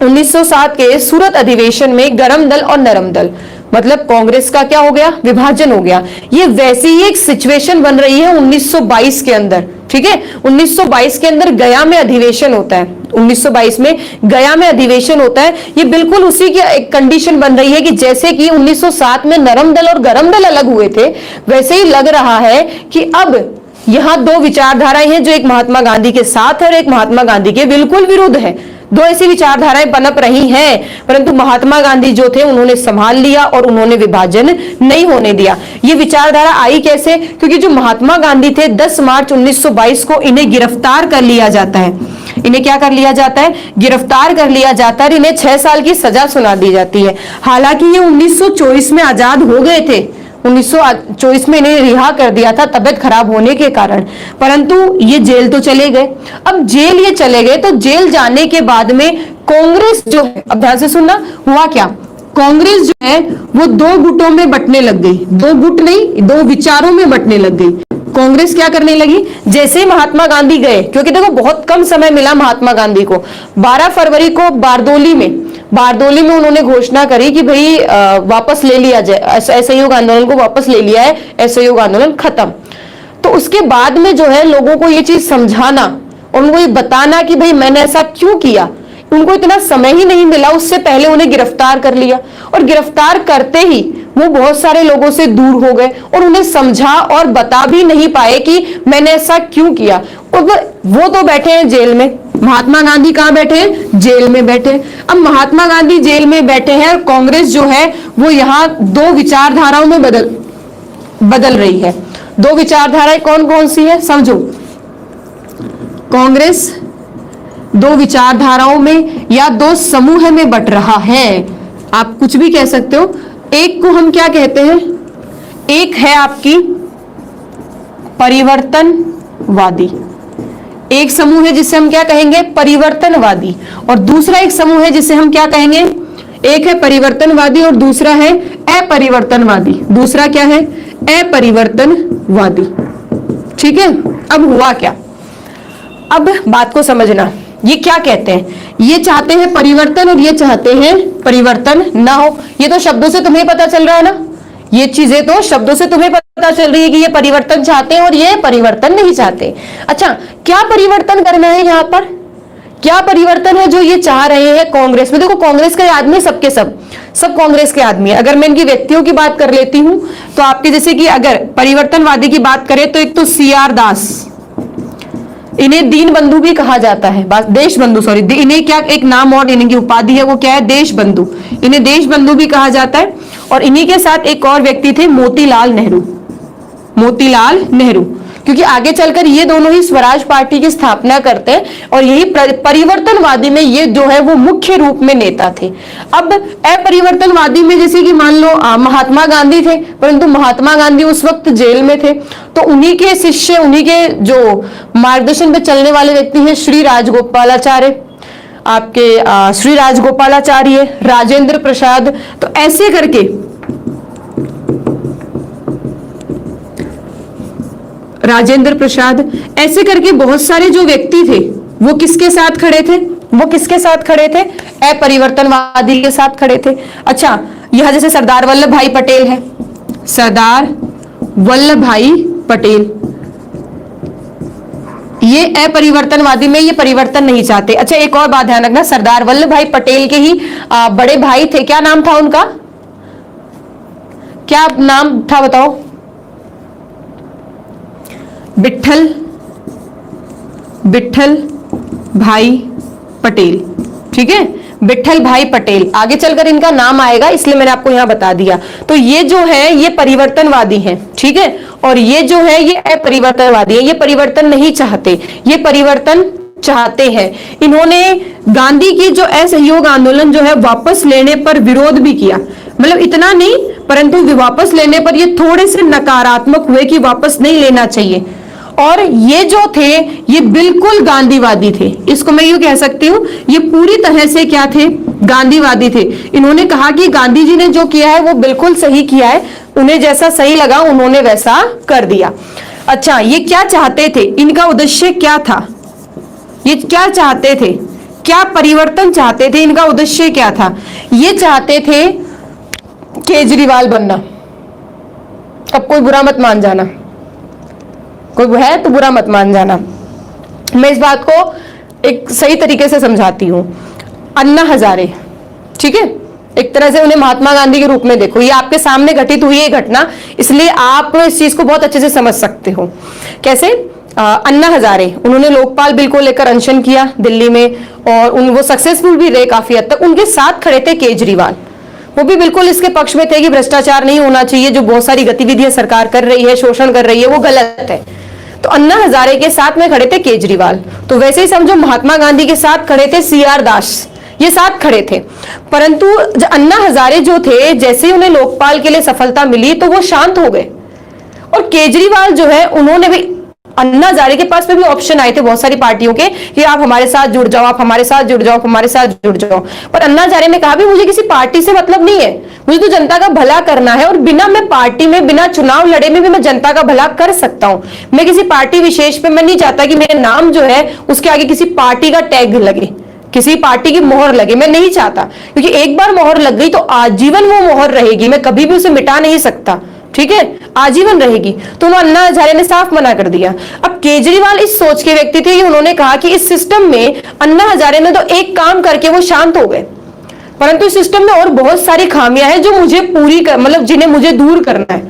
1907 के सूरत अधिवेशन में गरम दल और नरम दल मतलब कांग्रेस का क्या हो गया, विभाजन हो गया। ये वैसी ही एक सिचुएशन बन रही है 1922 के अंदर, ठीक है। 1922 के अंदर गया में अधिवेशन होता है, 1922 में गया में अधिवेशन होता है। ये बिल्कुल उसी की एक कंडीशन बन रही है कि जैसे कि 1907 में नरम दल और गरम दल अलग हुए थे, वैसे ही लग रहा है कि अब यहां 2 विचारधाराएं हैं, जो एक महात्मा गांधी के साथ है और एक महात्मा गांधी के बिल्कुल विरुद्ध है। 2 ऐसी विचारधाराएं पनप रही हैं, परंतु महात्मा गांधी जो थे उन्होंने संभाल लिया और उन्होंने विभाजन नहीं होने दिया। ये विचारधारा आई कैसे, क्योंकि जो महात्मा गांधी थे 10 मार्च 1922 को इन्हें गिरफ्तार कर लिया जाता है। इन्हें क्या कर लिया जाता है, गिरफ्तार कर लिया जाता है, इन्हें 6 साल की सजा सुना दी जाती है। हालांकि ये 1924 में आजाद हो गए थे, 1924 में इन्हें रिहा कर दिया था तबियत खराब होने के कारण, परंतु ये जेल तो चले गए। अब जेल ये चले गए तो जेल जाने के बाद में कांग्रेस जो है, अब ध्यान से सुनना, हुआ क्या, कांग्रेस जो है वो 2 गुटों में बंटने लग गई, 2 गुट नहीं 2 विचारों में बंटने लग गई। कांग्रेस क्या करने लगी, जैसे ही महात्मा गांधी गए, क्योंकि देखो बहुत कम समय मिला महात्मा गांधी को, 12 फरवरी को बारदोली में उन्होंने घोषणा करी कि भाई वापस ले लिया जाए, असहयोग आंदोलन को वापस ले लिया है, असहयोग आंदोलन खत्म। तो उसके बाद में जो है लोगों को ये चीज समझाना और उनको ये बताना कि भाई मैंने ऐसा क्यों किया, उनको इतना समय ही नहीं मिला, उससे पहले उन्हें गिरफ्तार कर लिया, और गिरफ्तार करते ही वो बहुत सारे लोगों से दूर हो गए और उन्हें समझा और बता भी नहीं पाए कि मैंने ऐसा क्यों किया। और वो तो बैठे हैं जेल में, महात्मा गांधी कहाँ बैठे हैं, जेल में बैठे। अब महात्मा गांधी जेल में बैठे हैं और कांग्रेस जो है वो यहाँ 2 विचारधाराओं में बदल रही है। 2 विचारधाराएं कौन कौन सी है समझो, कांग्रेस 2 विचारधाराओं में या 2 समूह में बट रहा है, आप कुछ भी कह सकते हो। एक को हम क्या कहते हैं, एक है आपकी परिवर्तनवादी, एक समूह है जिसे हम क्या कहेंगे, परिवर्तनवादी, और दूसरा एक समूह है जिसे हम क्या कहेंगे, एक है परिवर्तनवादी और दूसरा है अपरिवर्तनवादी। दूसरा क्या है, अपरिवर्तनवादी, ठीक है। अब हुआ क्या, अब बात को समझना, ये क्या कहते हैं, ये चाहते हैं परिवर्तन और ये चाहते हैं परिवर्तन ना हो। ये तो शब्दों से तुम्हें पता चल रहा है ना, ये चीजें तो शब्दों से तुम्हें पता चल रही है कि ये परिवर्तन चाहते हैं और ये परिवर्तन नहीं चाहते। अच्छा, क्या परिवर्तन करना है यहाँ पर, क्या परिवर्तन है जो ये चाह रहे हैं कांग्रेस में? देखो कांग्रेस के आदमी सबके सब कांग्रेस के आदमी है। अगर मैं इनकी व्यक्तियों की बात कर लेती हूं तो आपके जैसे कि अगर परिवर्तनवादी की बात करें तो एक तो CR दास, इन्हें दीन बंधु भी कहा जाता है, देश बंधु, सॉरी, इन्हें क्या एक नाम और इनकी उपाधि है वो क्या है, देश बंधु, इन्हें देश बंधु भी कहा जाता है। और इन्हीं के साथ एक और व्यक्ति थे मोतीलाल नेहरू, मोतीलाल नेहरू, क्योंकि आगे चलकर ये दोनों ही स्वराज पार्टी की स्थापना करते हैं और यही परिवर्तनवादी में ये जो है वो मुख्य रूप में नेता थे। अब अपरिवर्तनवादी में जैसे कि मान लो महात्मा गांधी थे, परंतु महात्मा गांधी उस वक्त जेल में थे, तो उन्हीं के शिष्य, उन्हीं के जो मार्गदर्शन पे चलने वाले व्यक्ति हैं श्री राजगोपालाचार्य, आपके श्री राजगोपालाचार्य, राजेंद्र प्रसाद, तो ऐसे करके राजेंद्र प्रसाद, ऐसे करके बहुत सारे जो व्यक्ति थे वो किसके साथ खड़े थे, वो किसके साथ खड़े थे, अपरिवर्तनवादी के साथ खड़े थे। अच्छा, यहां जैसे सरदार वल्लभ भाई पटेल है, सरदार वल्लभ भाई पटेल, ये अपरिवर्तनवादी में ये परिवर्तन नहीं चाहते। अच्छा, एक और बात ध्यान रखना, सरदार वल्लभ भाई पटेल के ही बड़े भाई थे, क्या नाम था उनका, क्या नाम था बताओ, विट्ठल भाई पटेल, ठीक है, विट्ठल भाई पटेल, आगे चलकर इनका नाम आएगा इसलिए मैंने आपको यहां बता दिया। तो ये जो है ये परिवर्तनवादी हैं, ठीक है, और ये जो है ये अपरिवर्तनवादी है, ये परिवर्तन नहीं चाहते, ये परिवर्तन चाहते हैं। इन्होंने गांधी की जो असहयोग आंदोलन जो है वापस लेने पर विरोध भी किया, मतलब इतना नहीं, परंतु वापस लेने पर ये थोड़े से नकारात्मक हुए कि वापस नहीं लेना चाहिए। और ये जो थे ये बिल्कुल गांधीवादी थे, इसको मैं यूं कह सकती हूं, ये पूरी तरह से क्या थे, गांधीवादी थे। इन्होंने कहा कि गांधी जी ने जो किया है वो बिल्कुल सही किया है, उन्हें जैसा सही लगा उन्होंने वैसा कर दिया। अच्छा, ये क्या चाहते थे, इनका उद्देश्य क्या था, ये क्या चाहते थे, क्या परिवर्तन चाहते थे, इनका उद्देश्य क्या था, ये चाहते थे केजरीवाल बनना। अब कोई बुरा मत मान जाना, कोई है तो बुरा मत मान जाना, मैं इस बात को एक सही तरीके से समझाती हूं। अन्ना हजारे, ठीक है, एक तरह से उन्हें महात्मा गांधी के रूप में देखो, ये आपके सामने घटित हुई है घटना, इसलिए आप इस चीज को बहुत अच्छे से समझ सकते हो। कैसे, अन्ना हजारे, उन्होंने लोकपाल बिल को लेकर अनशन किया दिल्ली में और वो सक्सेसफुल भी रहे काफी हद तक। उनके साथ खड़े थे केजरीवाल, वो भी बिल्कुल इसके पक्ष में थे कि भ्रष्टाचार नहीं होना चाहिए, जो बहुत सारी गतिविधियां सरकार कर रही है, शोषण कर रही है, वो गलत है। तो अन्ना हजारे के साथ में खड़े थे केजरीवाल, तो वैसे ही समझो महात्मा गांधी के साथ खड़े थे CR दास, ये साथ खड़े थे। परंतु जो अन्ना हजारे जो थे, जैसे ही उन्हें लोकपाल के लिए सफलता मिली तो वो शांत हो गए। और केजरीवाल जो है उन्होंने भी, अन्ना हजारे के पास में भी ऑप्शन आए थे बहुत सारी पार्टियों के कि आप हमारे साथ जुड़ जाओ, आप हमारे साथ जुड़ जाओ, आप हमारे साथ जुड़ जाओ, पर अन्ना हजारे ने कहा भी मुझे किसी पार्टी से मतलब नहीं है, मुझे तो जनता का भला करना है और बिना मैं पार्टी में, बिना चुनाव लड़े में भी मैं जनता का भला कर सकता हूं। मैं किसी पार्टी विशेष पे मैं नहीं चाहता कि मेरा नाम जो है उसके आगे किसी पार्टी का टैग लगे, किसी पार्टी की मोहर लगे, मैं नहीं चाहता, क्योंकि एक बार मोहर लग गई तो आजीवन वो मोहर रहेगी, मैं कभी भी उसे मिटा नहीं सकता, ठीक है, आजीवन रहेगी। तो अन्ना हजारे ने साफ मना कर दिया। अब केजरीवाल इस सोच के व्यक्ति थे कि उन्होंने कहा कि इस सिस्टम में अन्ना हजारे ने तो एक काम करके वो शांत हो गए, परंतु इस सिस्टम में और बहुत सारी खामियां हैं जो मुझे पूरी मतलब जिन्हें मुझे दूर करना है,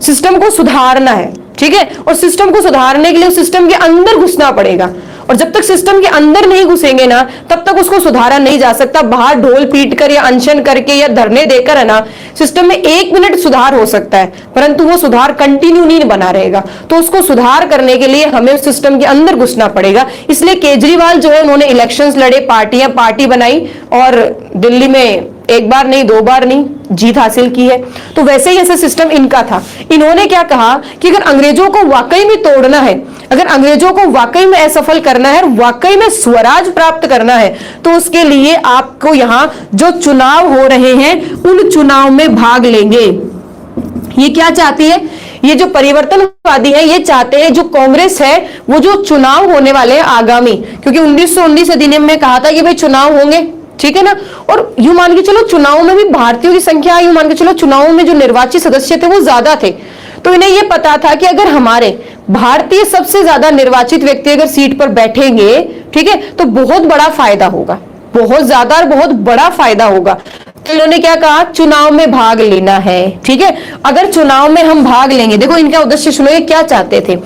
सिस्टम को सुधारना है, ठीक है, और सिस्टम को सुधारने के लिए उस सिस्टम के अंदर घुसना पड़ेगा, और जब तक सिस्टम के अंदर नहीं घुसेंगे ना तब तक उसको सुधारा नहीं जा सकता। बाहर ढोल पीट कर या अनशन करके या धरने देकर है ना सिस्टम में 1 मिनट सुधार हो सकता है, परंतु वो सुधार कंटिन्यू नहीं बना रहेगा। तो उसको सुधार करने के लिए हमें उस सिस्टम के अंदर घुसना पड़ेगा। इसलिए केजरीवाल जो है उन्होंने इलेक्शंस लड़े, पार्टी बनाई और दिल्ली में 1 बार नहीं 2 बार नहीं जीत हासिल की है। तो वैसे ही ऐसा सिस्टम इनका था। इन्होंने क्या कहा कि अगर अंग्रेजों को वाकई में तोड़ना है, अगर अंग्रेजों को वाकई में असफल करना है, वाकई में स्वराज प्राप्त करना है, तो उसके लिए आपको यहां जो चुनाव हो रहे हैं उन चुनाव में भाग लेंगे। ये क्या चाहती है, ये जो परिवर्तनवादी है ये चाहते हैं जो कांग्रेस है वो जो चुनाव होने वाले हैं आगामी, क्योंकि 1919 अधिनियम में कहा था कि भाई चुनाव होंगे, ठीक है ना। और यूं मान के चलो चुनाव में भी भारतीयों की संख्या, यूं मान के चलो चुनाव में जो निर्वाचित सदस्य थे वो ज्यादा थे, तो इन्हें ये पता था कि अगर हमारे भारतीय सबसे ज्यादा निर्वाचित व्यक्ति अगर सीट पर बैठेंगे, ठीक है, तो बहुत बड़ा फायदा होगा, बहुत ज्यादा और बहुत बड़ा फायदा होगा। तो इन्होंने क्या कहा, चुनाव में भाग लेना है, ठीक है। अगर चुनाव में हम भाग लेंगे, देखो इनका उद्देश्य सुनो, ये क्या चाहते थे,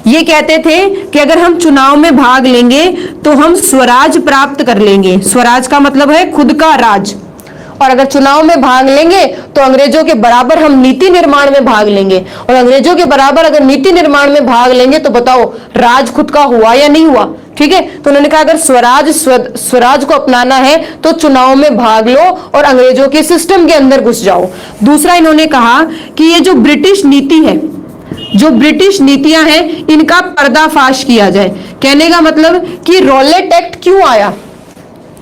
ये कहते थे कि अगर हम चुनाव में भाग लेंगे तो हम स्वराज प्राप्त कर लेंगे। स्वराज का मतलब है खुद का राज। और अगर चुनाव में भाग लेंगे तो अंग्रेजों के बराबर हम नीति निर्माण में भाग लेंगे, और अंग्रेजों के बराबर अगर नीति निर्माण में भाग लेंगे तो बताओ राज खुद का हुआ या नहीं हुआ, ठीक है। तो उन्होंने कहा अगर स्वराज को अपनाना है तो चुनाव में भाग लो और अंग्रेजों के सिस्टम के अंदर घुस जाओ। दूसरा इन्होंने कहा कि ये जो ब्रिटिश नीति है, जो ब्रिटिश नीतियां हैं, इनका पर्दाफाश किया जाए। कहने का मतलब कि रॉलेट एक्ट क्यों आया,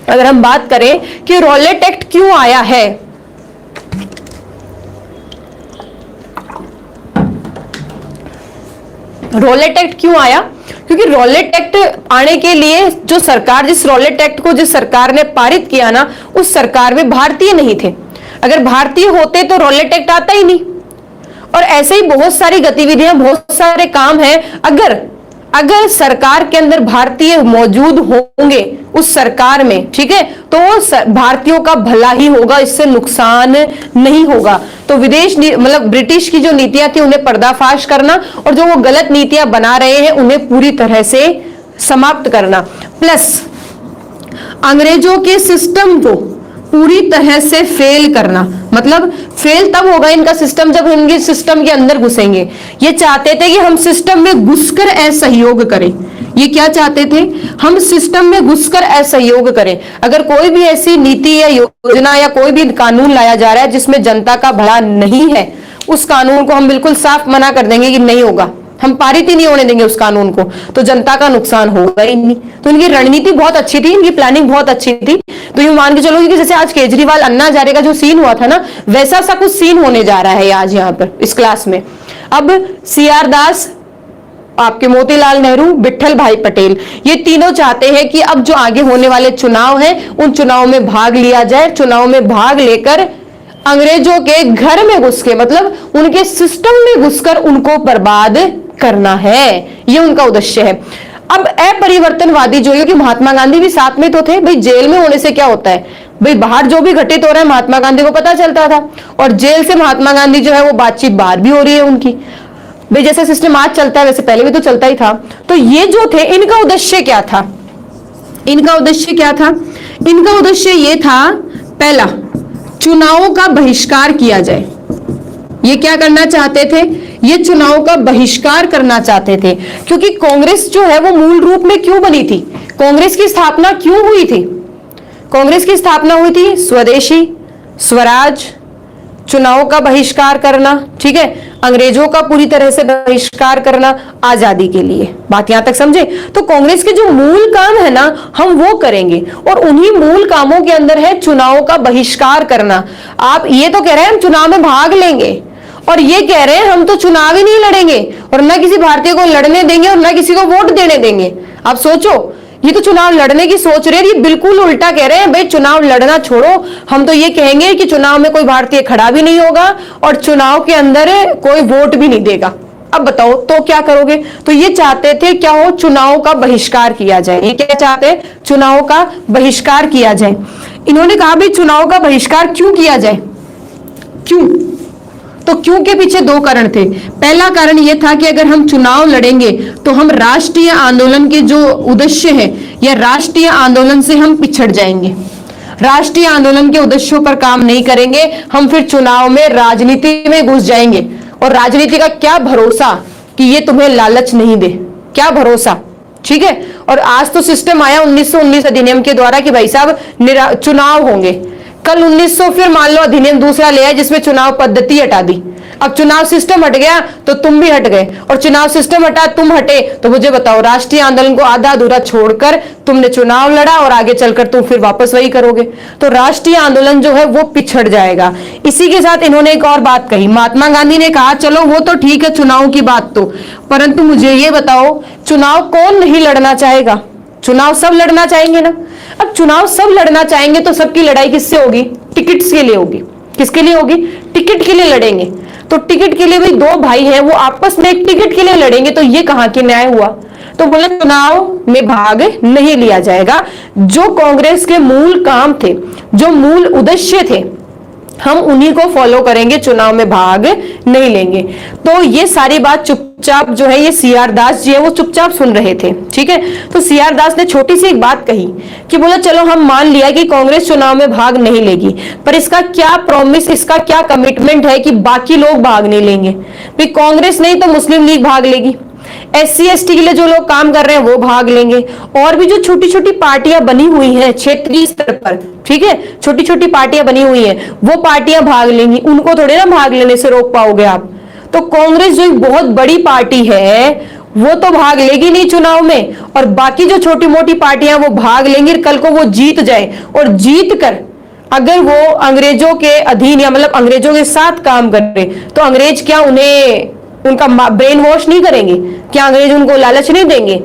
अगर हम बात करें कि रॉलेट एक्ट क्यों आया है, रॉलेट एक्ट क्यों आया, क्योंकि रॉलेट एक्ट आने के लिए जो सरकार, जिस रॉलेट एक्ट को जिस सरकार ने पारित किया ना, उस सरकार में भारतीय नहीं थे। अगर भारतीय होते तो रॉलेट एक्ट आता ही नहीं। और ऐसे ही बहुत सारी गतिविधियां, बहुत सारे काम हैं, अगर सरकार के अंदर भारतीय मौजूद होंगे उस सरकार में, ठीक है, तो भारतीयों का भला ही होगा, इससे नुकसान नहीं होगा। तो विदेश मतलब ब्रिटिश की जो नीतियां थी उन्हें पर्दाफाश करना, और जो वो गलत नीतियां बना रहे हैं उन्हें पूरी तरह से समाप्त करना, प्लस अंग्रेजों के सिस्टम को पूरी तरह से फेल करना। मतलब फेल तब होगा इनका सिस्टम जब इनके सिस्टम के अंदर घुसेंगे। ये चाहते थे कि हम सिस्टम में घुसकर असहयोग करें। ये क्या चाहते थे, हम सिस्टम में घुसकर असहयोग करें। अगर कोई भी ऐसी नीति या योजना या कोई भी कानून लाया जा रहा है जिसमें जनता का भला नहीं है, उस कानून को हम बिल्कुल साफ मना कर देंगे कि नहीं होगा, हम पारित ही नहीं होने देंगे उस कानून को, तो जनता का नुकसान होगा ही नहीं। तो इनकी रणनीति बहुत अच्छी थी, इनकी प्लानिंग बहुत अच्छी थी। तो ये मान के चलो कि जैसे आज केजरीवाल अन्ना हजारे का जो सीन हुआ था ना, वैसा सा कुछ सीन होने जा रहा है आज यहाँ पर इस क्लास में। अब CR दास, आपके मोतीलाल नेहरू, विट्ठल भाई पटेल, ये तीनों चाहते हैं कि अब जो आगे होने वाले चुनाव हैं उन चुनाव में भाग लिया जाए। चुनाव में भाग लेकर अंग्रेजों के घर में घुस के, मतलब उनके सिस्टम में घुसकर उनको बर्बाद करना है, ये उनका उद्देश्य है। अब अपरिवर्तनवादी जो है, कि महात्मा गांधी भी साथ में तो थे भाई, जेल में होने से क्या होता है भाई, बाहर जो भी घटित हो रहा है महात्मा गांधी को पता चलता था, और जेल से महात्मा गांधी जो है वो बातचीत बाहर भी हो रही है उनकी भाई, जैसा सिस्टम आज चलता है वैसे पहले भी तो चलता ही था। तो ये जो थे, इनका उद्देश्य क्या था, इनका उद्देश्य क्या था, इनका उद्देश्य ये था, पहला चुनावों का बहिष्कार किया जाए। ये क्या करना चाहते थे, ये चुनाव का बहिष्कार करना चाहते थे। क्योंकि कांग्रेस जो है वो मूल रूप में क्यों बनी थी, कांग्रेस की स्थापना क्यों हुई थी, कांग्रेस की स्थापना हुई थी स्वदेशी, स्वराज, चुनाव का बहिष्कार करना, ठीक है, अंग्रेजों का पूरी तरह से बहिष्कार करना, आजादी के लिए। बात यहां तक समझे। तो कांग्रेस के जो मूल काम है ना, हम वो करेंगे, और उन्हीं मूल कामों के अंदर है चुनाव का बहिष्कार करना। आप ये तो कह रहे हैं हम चुनाव में भाग लेंगे, और ये कह रहे हैं हम तो चुनाव ही नहीं लड़ेंगे, और ना किसी भारतीय को लड़ने देंगे और ना किसी को वोट देने देंगे। आप सोचो, ये तो चुनाव लड़ने की सोच रहे हैं, ये बिल्कुल उल्टा कह रहे हैं भाई, चुनाव लड़ना छोड़ो, हम तो ये कहेंगे कि चुनाव में कोई भारतीय खड़ा भी नहीं होगा और चुनाव के अंदर कोई वोट भी नहीं देगा। अब बताओ तो क्या करोगे। तो ये चाहते थे क्या हो, चुनाव का बहिष्कार किया जाए। ये क्या चाहते हैं, चुनाव का बहिष्कार किया जाए। इन्होंने कहा भाई चुनाव का बहिष्कार क्यों किया जाए, क्यों, तो क्यों के पीछे दो कारण थे। पहला कारण यह था कि अगर हम चुनाव लड़ेंगे तो हम राष्ट्रीय आंदोलन के जो उद्देश्य है या राष्ट्रीय आंदोलन से हम पिछड़ जाएंगे, राष्ट्रीय आंदोलन के उद्देश्यों पर काम नहीं करेंगे, हम फिर चुनाव में राजनीति में घुस जाएंगे। और राजनीति का क्या भरोसा कि ये तुम्हें लालच नहीं दे, क्या भरोसा, ठीक है। और आज तो सिस्टम आया 1919 अधिनियम के द्वारा कि भाई साहब चुनाव होंगे, कल 1900 फिर मान लो अधिनियम दूसरा ले आया जिसमें चुनाव पद्धति हटा दी। अब चुनाव सिस्टम हट गया तो तुम भी हट गए, और चुनाव सिस्टम हटा तुम हटे, तो मुझे बताओ राष्ट्रीय आंदोलन को आधा अधूरा छोड़कर तुमने चुनाव लड़ा और आगे चलकर तुम फिर वापस वही करोगे, तो राष्ट्रीय आंदोलन जो है वो पिछड़ जाएगा। इसी के साथ इन्होंने एक और बात कही, महात्मा गांधी ने कहा चलो वो तो ठीक है चुनाव की बात तो, परंतु मुझे ये बताओ चुनाव कौन नहीं लड़ना चाहेगा, चुनाव सब लड़ना चाहेंगे ना। अब चुनाव सब लड़ना चाहेंगे तो सबकी लड़ाई किससे होगी? टिकट्स के लिए होगी। किसके लिए होगी? टिकट के लिए लड़ेंगे। तो टिकट के लिए भाई दो भाई हैं, वो आपस में एक टिकट के लिए लड़ेंगे, तो ये कहां के न्याय हुआ? तो बोले चुनाव में भाग नहीं लिया जाएगा। जो कांग्रेस के मूल काम थे, जो मूल उद्देश्य थे, हम उन्हीं को फॉलो करेंगे, चुनाव में भाग नहीं लेंगे। तो ये सारी बात चुपचाप जो है ये सीआर दास जी है वो चुपचाप सुन रहे थे, ठीक है। तो सीआर दास ने छोटी सी एक बात कही कि बोला चलो हम मान लिया कि कांग्रेस चुनाव में भाग नहीं लेगी, पर इसका क्या प्रॉमिस, इसका क्या कमिटमेंट है कि बाकी लोग भाग नहीं लेंगे? भाई कांग्रेस नहीं तो मुस्लिम लीग भाग लेगी, SC ST के लिए जो लोग काम कर रहे हैं वो भाग लेंगे, और भी जो छोटी छोटी पार्टियां बनी हुई हैं क्षेत्रीय स्तर पर, ठीक है, छोटी छोटी पार्टियां बनी हुई हैं वो पार्टियां भाग लेंगी। उनको थोड़े ना भाग लेने से रोक पाओगे आप। तो कांग्रेस जो एक बहुत बड़ी पार्टी है वो तो भाग लेगी नहीं चुनाव में, और बाकी जो छोटी मोटी पार्टियां वो भाग लेंगी। कल को वो जीत जाए और जीत कर अगर वो अंग्रेजों के अधीन या मतलब अंग्रेजों के साथ काम करे तो अंग्रेज क्या उन्हें उनका ब्रेन वॉश नहीं करेंगे? क्या अंग्रेज उनको लालच नहीं देंगे?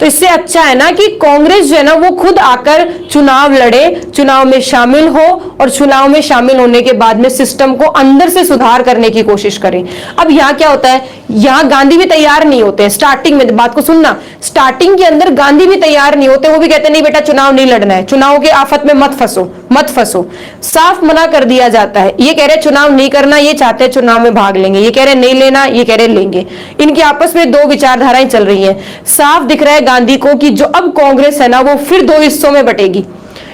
तो इससे अच्छा है ना कि कांग्रेस जो है ना वो खुद आकर चुनाव लड़े, चुनाव में शामिल हो, और चुनाव में शामिल होने के बाद में सिस्टम को अंदर से सुधार करने की कोशिश करें। अब यहाँ क्या होता है, यहाँ गांधी भी तैयार नहीं होते हैं स्टार्टिंग में। बात को सुनना, स्टार्टिंग के अंदर गांधी भी तैयार नहीं होते। वो भी कहते नहीं बेटा चुनाव नहीं लड़ना है, चुनाव के आफत में मत फंसो, मत फंसो। साफ मना कर दिया जाता है। ये कह रहे चुनाव नहीं करना, ये चाहते हैं चुनाव में भाग लेंगे। ये कह रहे नहीं लेना, ये कह रहे लेंगे। इनकी आपस में दो विचारधाराएं चल रही हैं। साफ दिख रहा है गांधी को कि जो अब कांग्रेस है ना वो फिर दो हिस्सों में बटेगी।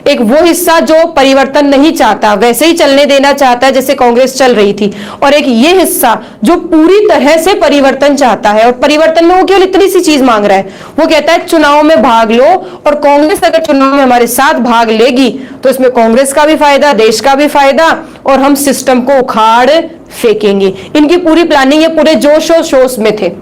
एक वो हिस्सा जो परिवर्तन नहीं चाहता, वैसे ही चलने देना चाहता है जैसे कांग्रेस चल रही थी, और एक ये हिस्सा जो पूरी तरह से परिवर्तन चाहता है। और परिवर्तन में वो केवल इतनी सी चीज मांग रहा है, वो कहता है चुनाव में भाग लो, और कांग्रेस अगर चुनाव में हमारे साथ भाग लेगी तो इसमें कांग्रेस का भी फायदा, देश का भी फायदा, और हम सिस्टम को उखाड़ फेंकेंगे। इनकी पूरी प्लानिंग ये पूरे जोश और शोश में थे।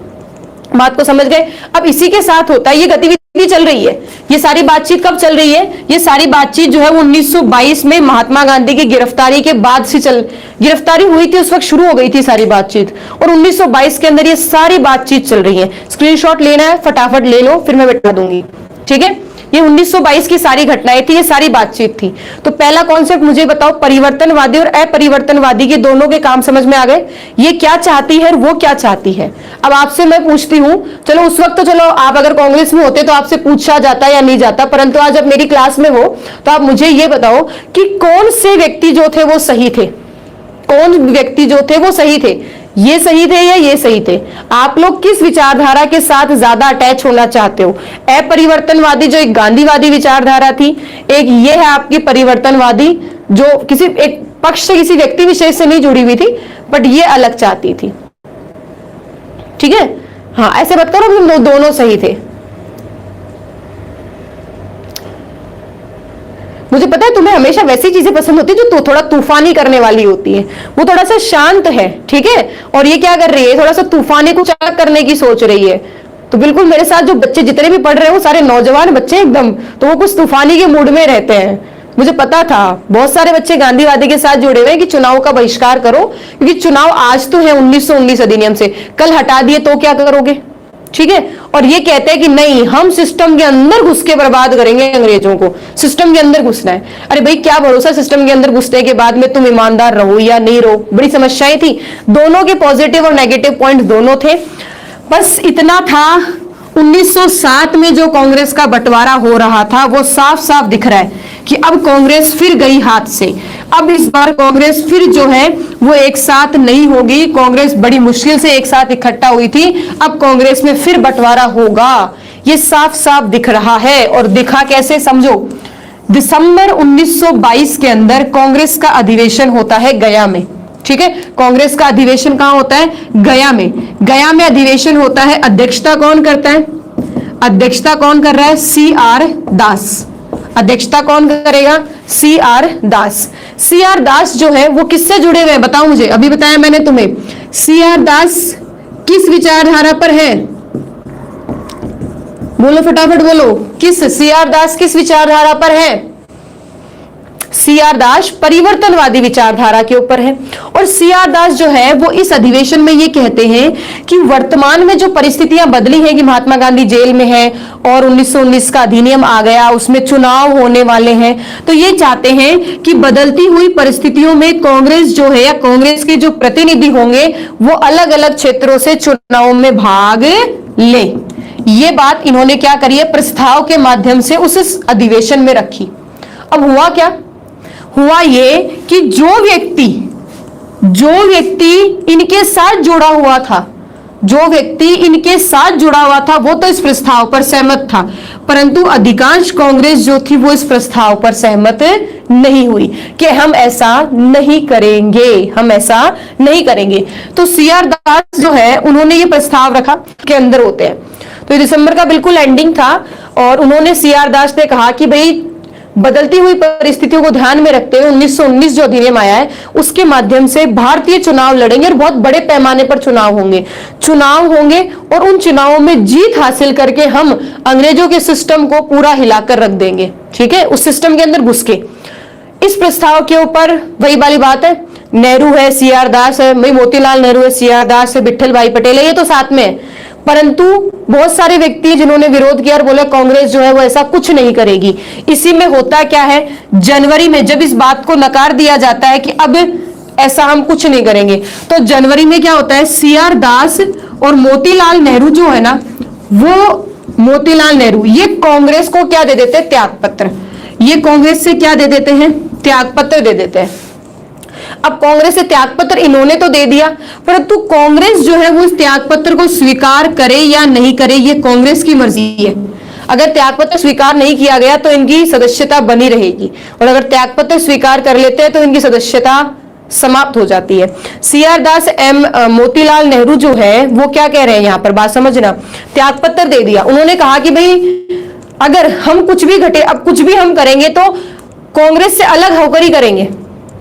बात को समझ गए? अब इसी के साथ होता है ये गतिविधि चल रही है। ये सारी बातचीत कब चल रही है? ये सारी बातचीत जो है 1922 में महात्मा गांधी की गिरफ्तारी के बाद से गिरफ्तारी हुई थी, उस वक्त शुरू हो गई थी सारी बातचीत, और 1922 के अंदर ये सारी बातचीत चल रही है। स्क्रीनशॉट लेना है फटाफट ले लो, फिर मैं बता दूंगी, ठीक है। ये 1922 की सारी घटनाएं थी, ये सारी बातचीत थी। तो पहला कॉन्सेप्ट मुझे बताओ, परिवर्तनवादी और अपरिवर्तनवादी के दोनों के काम समझ में आ गए। ये क्या चाहती है और वो क्या चाहती है। अब आपसे मैं पूछती हूं, चलो उस वक्त तो चलो आप अगर कांग्रेस में होते तो आपसे पूछा जाता या नहीं जाता, परंतु आज जब मेरी क्लास में हो तो आप मुझे ये बताओ कि कौन से व्यक्ति जो थे वो सही थे, कौन व्यक्ति जो थे वो सही थे, ये सही थे या ये सही थे? आप लोग किस विचारधारा के साथ ज्यादा अटैच होना चाहते हो? अपरिवर्तनवादी जो एक गांधीवादी विचारधारा थी, एक ये है आपकी परिवर्तनवादी जो किसी एक पक्ष से, किसी व्यक्ति विशेष से नहीं जुड़ी हुई थी, बट ये अलग चाहती थी, ठीक है। हाँ ऐसे मत करो कि दोनों सही थे। मुझे पता है तुम्हें हमेशा वैसी चीजें पसंद होती है जो थोड़ा तूफानी करने वाली होती है। वो थोड़ा सा शांत है, ठीक है, और ये क्या कर रही है, थोड़ा सा तूफानी कुछ अलग करने की सोच रही है। तो बिल्कुल मेरे साथ जो बच्चे जितने भी पढ़ रहे हैं वो सारे नौजवान बच्चे एकदम, तो वो कुछ तूफानी के मूड में रहते हैं। मुझे पता था बहुत सारे बच्चे गांधीवादी के साथ जुड़े हुए हैं कि चुनाव का बहिष्कार करो, क्योंकि चुनाव आज तो है 1919 अधिनियम से, कल हटा दिए तो क्या करोगे, ठीक है। और ये कहते हैं कि नहीं हम सिस्टम के अंदर घुस के बर्बाद करेंगे अंग्रेजों को, सिस्टम के अंदर घुसना है। अरे भाई क्या भरोसा सिस्टम के अंदर घुसने के बाद में तुम ईमानदार रहो या नहीं रहो, बड़ी समस्याएं थी। दोनों के पॉजिटिव और नेगेटिव पॉइंट दोनों थे। बस इतना था, 1907 में जो कांग्रेस का बंटवारा हो रहा था वो साफ साफ दिख रहा है कि अब कांग्रेस फिर गई हाथ से। अब इस बार कांग्रेस फिर जो है वो एक साथ नहीं होगी। कांग्रेस बड़ी मुश्किल से एक साथ इकट्ठा हुई थी, अब कांग्रेस में फिर बंटवारा होगा, ये साफ साफ दिख रहा है। और दिखा कैसे समझो, दिसंबर 1922 के अंदर कांग्रेस का अधिवेशन होता है गया में, ठीक है। कांग्रेस का अधिवेशन कहां होता है? गया में। गया में अधिवेशन होता है। अध्यक्षता कौन करता है? अध्यक्षता कौन कर रहा है? CR दास। अध्यक्षता कौन करेगा? CR दास। CR दास जो है वो किससे जुड़े हुए हैं बताओ मुझे, अभी बताया मैंने तुम्हें। CR दास किस विचारधारा पर है? बोलो फटाफट बोलो, किस CR दास किस विचारधारा पर है? सी आर दास परिवर्तनवादी विचारधारा के ऊपर है। और सी आर दास जो है वो इस अधिवेशन में ये कहते हैं कि वर्तमान में जो परिस्थितियां बदली हैं कि महात्मा गांधी जेल में है और 1919 का अधिनियम आ गया, उसमें चुनाव होने वाले हैं, तो ये चाहते हैं कि बदलती हुई परिस्थितियों में कांग्रेस जो है या कांग्रेस के जो प्रतिनिधि होंगे वो अलग अलग क्षेत्रों से चुनाव में भाग ले। ये बात इन्होंने क्या करी है, प्रस्ताव के माध्यम से उस अधिवेशन में रखी। अब हुआ क्या, हुआ ये कि जो व्यक्ति इनके साथ जुड़ा हुआ था, जो व्यक्ति इनके साथ जुड़ा हुआ था वो तो इस प्रस्ताव पर सहमत था, परंतु अधिकांश कांग्रेस जो थी वो इस प्रस्ताव पर सहमत नहीं हुई कि हम ऐसा नहीं करेंगे, हम ऐसा नहीं करेंगे। तो सी आर दास जो है उन्होंने ये प्रस्ताव रखा के अंदर होते हैं। तो ये दिसंबर का बिल्कुल एंडिंग था और उन्होंने सी आर दास ने कहा कि भाई बदलती हुई परिस्थितियों को ध्यान में रखते हुए 1919 जो अधिनियम आया है उसके माध्यम से भारतीय चुनाव लड़ेंगे और बहुत बड़े पैमाने पर चुनाव होंगे और उन चुनावों में जीत हासिल करके हम अंग्रेजों के सिस्टम को पूरा हिलाकर रख देंगे। ठीक है, उस सिस्टम के अंदर घुस के। इस प्रस्ताव के ऊपर वही वाली बात है, नेहरू है, सी आर दास है, मोतीलाल नेहरू है, सी आर दास है, विट्ठल भाई पटेल है, ये तो साथ में है, परंतु बहुत सारे व्यक्ति जिन्होंने विरोध किया और बोले कांग्रेस जो है वो ऐसा कुछ नहीं करेगी। इसी में होता क्या है, जनवरी में जब इस बात को नकार दिया जाता है कि अब ऐसा हम कुछ नहीं करेंगे, तो जनवरी में क्या होता है, सी आर दास और मोतीलाल नेहरू जो है ना, वो मोतीलाल नेहरू ये कांग्रेस को क्या दे देते हैं, त्याग पत्र। ये कांग्रेस से क्या दे देते हैं, त्याग पत्र दे देते हैं। अब कांग्रेस से त्यागपत्र इन्होंने तो दे दिया, परंतु कांग्रेस जो है वो इस त्यागपत्र को स्वीकार करे या नहीं करे ये कांग्रेस की मर्जी है। अगर त्यागपत्र स्वीकार नहीं किया गया तो इनकी सदस्यता बनी रहेगी, और अगर त्यागपत्र स्वीकार कर लेते हैं तो इनकी सदस्यता समाप्त हो जाती है। सी आर दास एम मोतीलाल नेहरू जो है वो क्या कह रहे हैं, यहां पर बात समझना, त्यागपत्र दे दिया। उन्होंने कहा कि भाई अगर हम कुछ भी घटे, अब कुछ भी हम करेंगे तो कांग्रेस से अलग होकर ही करेंगे।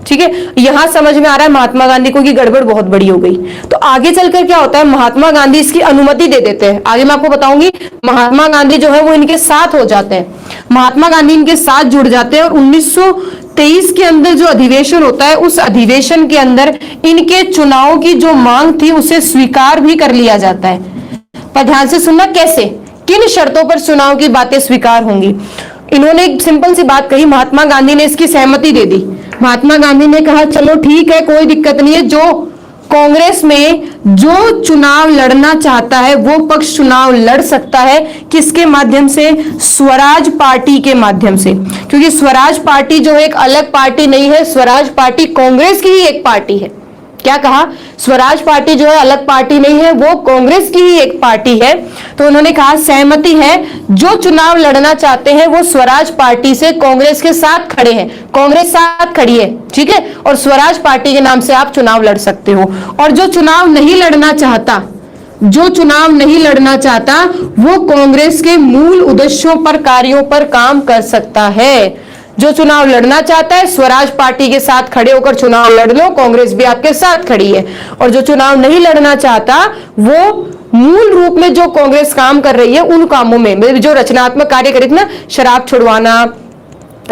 ठीक है, यहां समझ में आ रहा है महात्मा गांधी को कि गड़बड़ बहुत बड़ी हो गई। तो आगे चलकर क्या होता है, महात्मा गांधी इसकी अनुमति दे देते हैं। आगे मैं आपको बताऊंगी, महात्मा गांधी जो है वो इनके साथ हो जाते हैं, महात्मा गांधी इनके साथ जुड़ जाते हैं और 1923 के अंदर जो अधिवेशन होता है उस अधिवेशन के अंदर इनके चुनाव की जो मांग थी उसे स्वीकार भी कर लिया जाता है। पर ध्यान से सुनना, कैसे, किन शर्तों पर चुनाव की बातें स्वीकार होंगी। इन्होंने एक सिंपल सी बात कही, महात्मा गांधी ने इसकी सहमति दे दी। महात्मा गांधी ने कहा चलो ठीक है, कोई दिक्कत नहीं है, जो कांग्रेस में जो चुनाव लड़ना चाहता है वो पक्ष चुनाव लड़ सकता है। किसके माध्यम से, स्वराज पार्टी के माध्यम से, क्योंकि स्वराज पार्टी जो है एक अलग पार्टी नहीं है, स्वराज पार्टी कांग्रेस की ही एक पार्टी है। क्या कहा, स्वराज पार्टी जो है अलग पार्टी नहीं है, वो कांग्रेस की ही एक पार्टी है। तो उन्होंने कहा सहमति है, जो चुनाव लड़ना चाहते हैं वो स्वराज पार्टी से कांग्रेस के साथ खड़े हैं, कांग्रेस साथ खड़ी है, ठीक है, और स्वराज पार्टी के नाम से आप चुनाव लड़ सकते हो। और जो चुनाव नहीं लड़ना चाहता, जो चुनाव नहीं लड़ना चाहता वो कांग्रेस के मूल उद्देश्यों पर, कार्यों पर काम कर सकता है। जो चुनाव लड़ना चाहता है स्वराज पार्टी के साथ खड़े होकर चुनाव लड़ लो, कांग्रेस भी आपके साथ खड़ी है। और जो चुनाव नहीं लड़ना चाहता वो मूल रूप में जो कांग्रेस काम कर रही है उन कामों में, जो रचनात्मक कार्य करी थी ना, शराब छुड़वाना,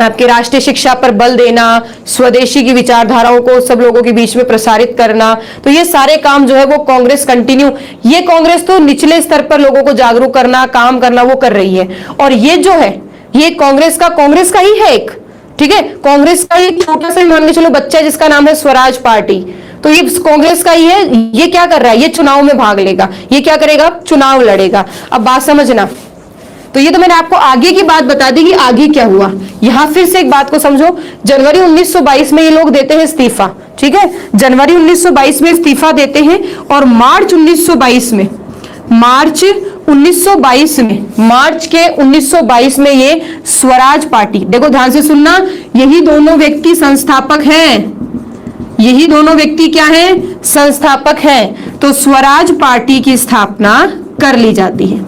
आपकी राष्ट्रीय शिक्षा पर बल देना, स्वदेशी की विचारधाराओं को सब लोगों के बीच में प्रसारित करना, तो ये सारे काम जो है वो कांग्रेस कंटिन्यू, ये कांग्रेस तो निचले स्तर पर लोगों को जागरूक करना, काम करना वो कर रही है। और ये जो है ये कांग्रेस का ही है एक, ठीक है, कांग्रेस का एक छोटा सा मान के चलो बच्चा है जिसका नाम है स्वराज पार्टी, तो ये कांग्रेस का ही है। ये क्या कर रहा है, ये चुनाव में भाग लेगा, ये क्या करेगा, चुनाव लड़ेगा। अब बात समझना, तो ये तो मैंने आपको आगे की बात बता दी कि आगे क्या हुआ। यहां फिर से एक बात को समझो, जनवरी 1922 में ये लोग देते हैं इस्तीफा, ठीक है, जनवरी 1922 में इस्तीफा देते हैं और मार्च 1922 में, मार्च के 1922 में ये स्वराज पार्टी, देखो ध्यान से सुनना, यही दोनों व्यक्ति संस्थापक हैं, यही दोनों व्यक्ति क्या हैं, संस्थापक हैं। तो स्वराज पार्टी की स्थापना कर ली जाती है।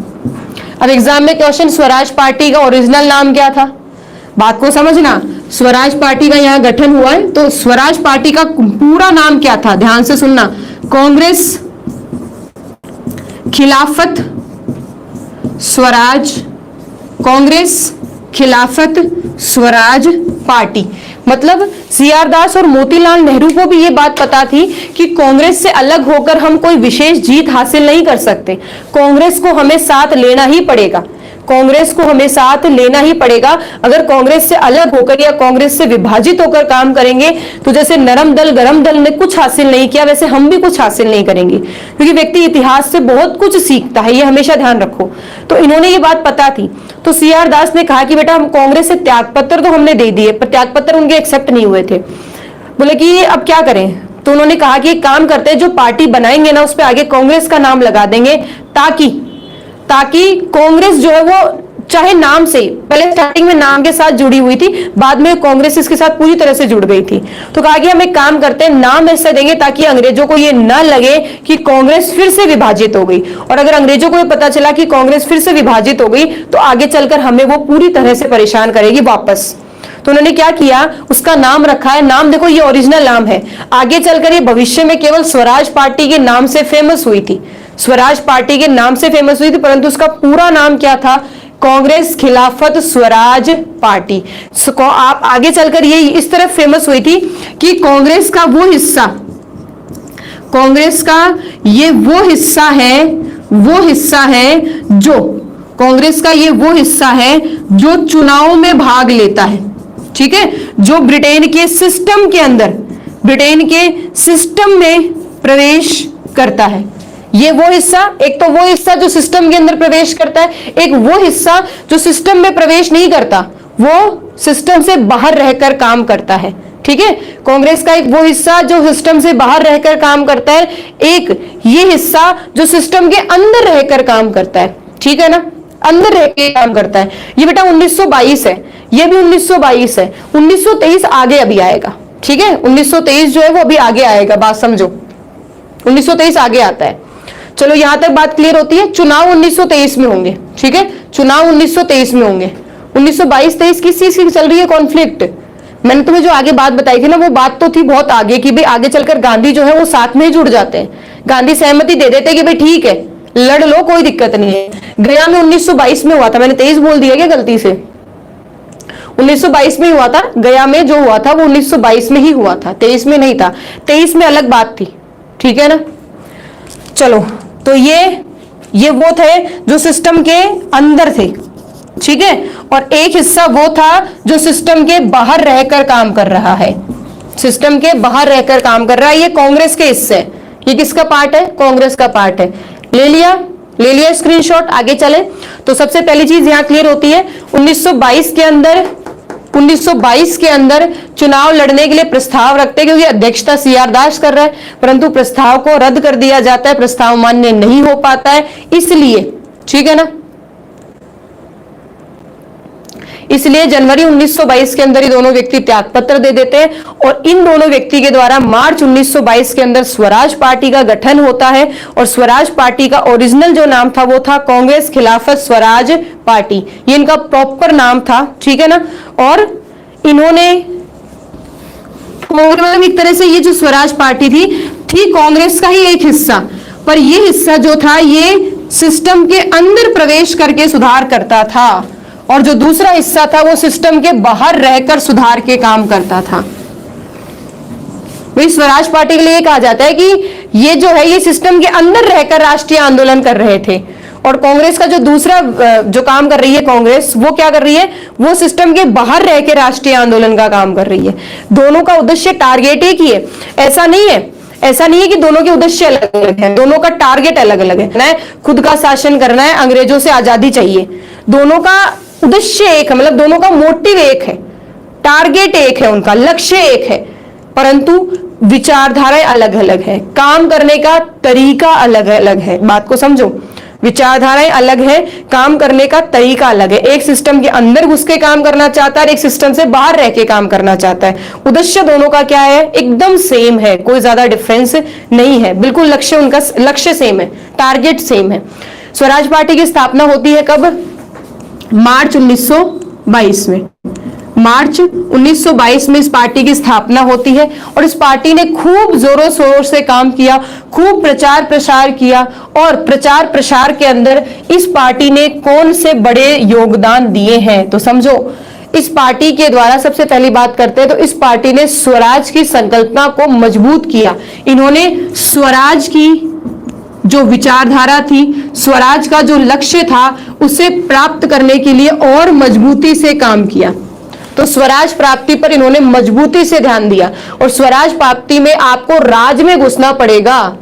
अब एग्जाम में क्वेश्चन, स्वराज पार्टी का ओरिजिनल नाम क्या था, बात को समझना, स्वराज पार्टी का यहाँ गठन हुआ है, तो स्वराज पार्टी का पूरा नाम क्या था, ध्यान से सुनना, कांग्रेस खिलाफत स्वराज, कांग्रेस खिलाफत स्वराज पार्टी। मतलब सीआर दास और मोतीलाल नेहरू को भी ये बात पता थी कि कांग्रेस से अलग होकर हम कोई विशेष जीत हासिल नहीं कर सकते, कांग्रेस को हमें साथ लेना ही पड़ेगा, कांग्रेस को हमें साथ लेना ही पड़ेगा। अगर कांग्रेस से अलग होकर या कांग्रेस से विभाजित होकर काम करेंगे तो जैसे नरम दल गरम दल ने कुछ हासिल नहीं किया, वैसे हम भी कुछ हासिल नहीं करेंगे, क्योंकि व्यक्ति इतिहास से बहुत कुछ सीखता है, ये हमेशा ध्यान रखो। तो इन्होंने ये बात पता थी, तो सीआर दास ने कहा कि बेटा हम कांग्रेस से त्यागपत्र तो हमने दे दिए, पर त्यागपत्र उनके एक्सेप्ट नहीं हुए थे। बोले कि अब क्या करें, तो उन्होंने कहा कि एक काम करते हैं, जो पार्टी बनाएंगे ना उस पर आगे कांग्रेस का नाम लगा देंगे, ताकि कांग्रेस जो है वो चाहे नाम से, पहले स्टार्टिंग में नाम के साथ जुड़ी हुई थी, बाद में कांग्रेस इसके साथ पूरी तरह से जुड़ गई थी। तो कहा कि हम एक काम करते हैं, नाम ऐसा देंगे ताकि अंग्रेजों को ये न लगे कि कांग्रेस फिर से विभाजित हो गई, और अगर अंग्रेजों को ये पता चला कि कांग्रेस फिर से विभाजित हो गई तो आगे चलकर हमें वो पूरी तरह से परेशान करेगी वापस। तो उन्होंने क्या किया, उसका नाम रखा है, नाम देखो ये ओरिजिनल नाम है, आगे चलकर ये भविष्य में केवल स्वराज पार्टी के नाम से फेमस हुई थी, स्वराज पार्टी के नाम से फेमस हुई थी, परंतु उसका पूरा नाम क्या था, कांग्रेस खिलाफत स्वराज पार्टी। आप आगे चलकर ये इस तरह फेमस हुई थी कि कांग्रेस का वो हिस्सा, कांग्रेस का ये वो हिस्सा है जो, कांग्रेस का ये वो हिस्सा है जो चुनाव में भाग लेता है, ठीक है, जो ब्रिटेन के सिस्टम के अंदर, ब्रिटेन के सिस्टम में प्रवेश करता है। ये वो हिस्सा, एक तो वो हिस्सा जो सिस्टम के अंदर प्रवेश करता है, एक वो हिस्सा जो सिस्टम में प्रवेश नहीं करता, वो सिस्टम से बाहर रहकर काम करता है, ठीक है। कांग्रेस का एक वो हिस्सा जो सिस्टम से बाहर रहकर काम करता है, एक ये हिस्सा जो सिस्टम के अंदर रहकर काम करता है, ठीक है ना, अंदर रहकर काम करता है। ये बेटा 1922 है, ये भी 1922 है, 1923 आगे अभी आएगा, ठीक है, 1923 जो है वो अभी आगे आएगा, बात समझो, 1923 आगे आता है। चलो यहां तक बात क्लियर होती है। चुनाव 1923 में होंगे, ठीक है, चुनाव 1923 में होंगे। 1922-23 किस चीज की चल रही है, कॉन्फ्लिक्ट। मैंने तुम्हें जो आगे बात बताई थी ना, वो बात तो थी बहुत आगे की, भाई आगे चलकर गांधी जो है वो साथ में ही जुड़ जाते हैं, गांधी सहमति दे देते कि भाई ठीक है लड़ लो, कोई दिक्कत नहीं है। गया में 1922 में हुआ था, मैंने 23 बोल दिया क्या गलती से, 1922 में हुआ था, गया में जो हुआ था वो 1922 में ही हुआ था, 23 में नहीं था, 23 में अलग बात थी, ठीक है ना। चलो तो ये वो थे जो सिस्टम के अंदर थे, ठीक है, और एक हिस्सा वो था जो सिस्टम के बाहर रहकर काम कर रहा है, सिस्टम के बाहर रहकर काम कर रहा है। ये कांग्रेस के हिस्से, ये किसका पार्ट है, कांग्रेस का पार्ट है। ले लिया स्क्रीनशॉट, आगे चले। तो सबसे पहली चीज यहां क्लियर होती है, 1922 के अंदर चुनाव लड़ने के लिए प्रस्ताव रखते हैं, क्योंकि अध्यक्षता सीआर दास कर रहा है, परंतु प्रस्ताव को रद्द कर दिया जाता है, प्रस्ताव मान्य नहीं हो पाता है, इसलिए, ठीक है ना, इसलिए जनवरी 1922 के अंदर ये दोनों व्यक्ति त्यागपत्र दे देते हैं, और इन दोनों व्यक्ति के द्वारा मार्च 1922 के अंदर स्वराज पार्टी का गठन होता है, और स्वराज पार्टी का ओरिजिनल जो नाम था वो था कांग्रेस खिलाफत स्वराज पार्टी, ये इनका प्रॉपर नाम था, ठीक है ना। और इन्होंने एक तरह से ये जो स्वराज पार्टी थी कांग्रेस का ही एक हिस्सा, पर ये हिस्सा जो था ये सिस्टम के अंदर प्रवेश करके सुधार करता था, और जो दूसरा हिस्सा था वो सिस्टम के बाहर रहकर सुधार के काम करता था। वही स्वराज पार्टी के लिए कहा जाता है कि ये जो है ये सिस्टम के अंदर रहकर राष्ट्रीय आंदोलन कर रहे थे, और कांग्रेस का जो दूसरा जो काम कर रही है कांग्रेस, वो क्या कर रही है, वो सिस्टम के बाहर रह के राष्ट्रीय आंदोलन का काम कर रही है। दोनों का उद्देश्य टारगेट एक ही है, ऐसा नहीं है कि दोनों के उद्देश्य अलग अलग है, दोनों का टारगेट अलग अलग है। खुद का शासन करना है, अंग्रेजों से आजादी चाहिए, दोनों का उद्देश्य एक है, मतलब दोनों का मोटिव एक है, टारगेट एक है, उनका लक्ष्य एक है, परंतु विचारधाराएं अलग अलग है, काम करने का तरीका अलग अलग है। बात को समझो, विचारधाराएं अलग है, काम करने का तरीका अलग है। एक सिस्टम के अंदर घुस के काम करना चाहता है, एक सिस्टम से बाहर रह के काम करना चाहता है। उद्देश्य दोनों का क्या है, एकदम सेम है, कोई ज्यादा डिफरेंस नहीं है, बिल्कुल लक्ष्य, उनका लक्ष्य सेम है, टारगेट सेम है। स्वराज पार्टी की स्थापना होती है कब, मार्च 1922 में, मार्च 1922 में इस पार्टी की स्थापना होती है, और इस पार्टी ने खूब जोरों शोरों से काम किया, खूब प्रचार प्रसार किया, और प्रचार प्रसार के अंदर इस पार्टी ने कौन से बड़े योगदान दिए हैं, तो समझो इस पार्टी के द्वारा सबसे पहली बात करते हैं तो इस पार्टी ने स्वराज की संकल्पना को मजबूत किया। इन्होंने स्वराज की जो विचारधारा थी, स्वराज का जो लक्ष्य था, उसे प्राप्त करने के लिए और मजबूती से काम किया। तो स्वराज प्राप्ति पर इन्होंने मजबूती से ध्यान दिया। और स्वराज प्राप्ति में आपको राज में घुसना पड़ेगा,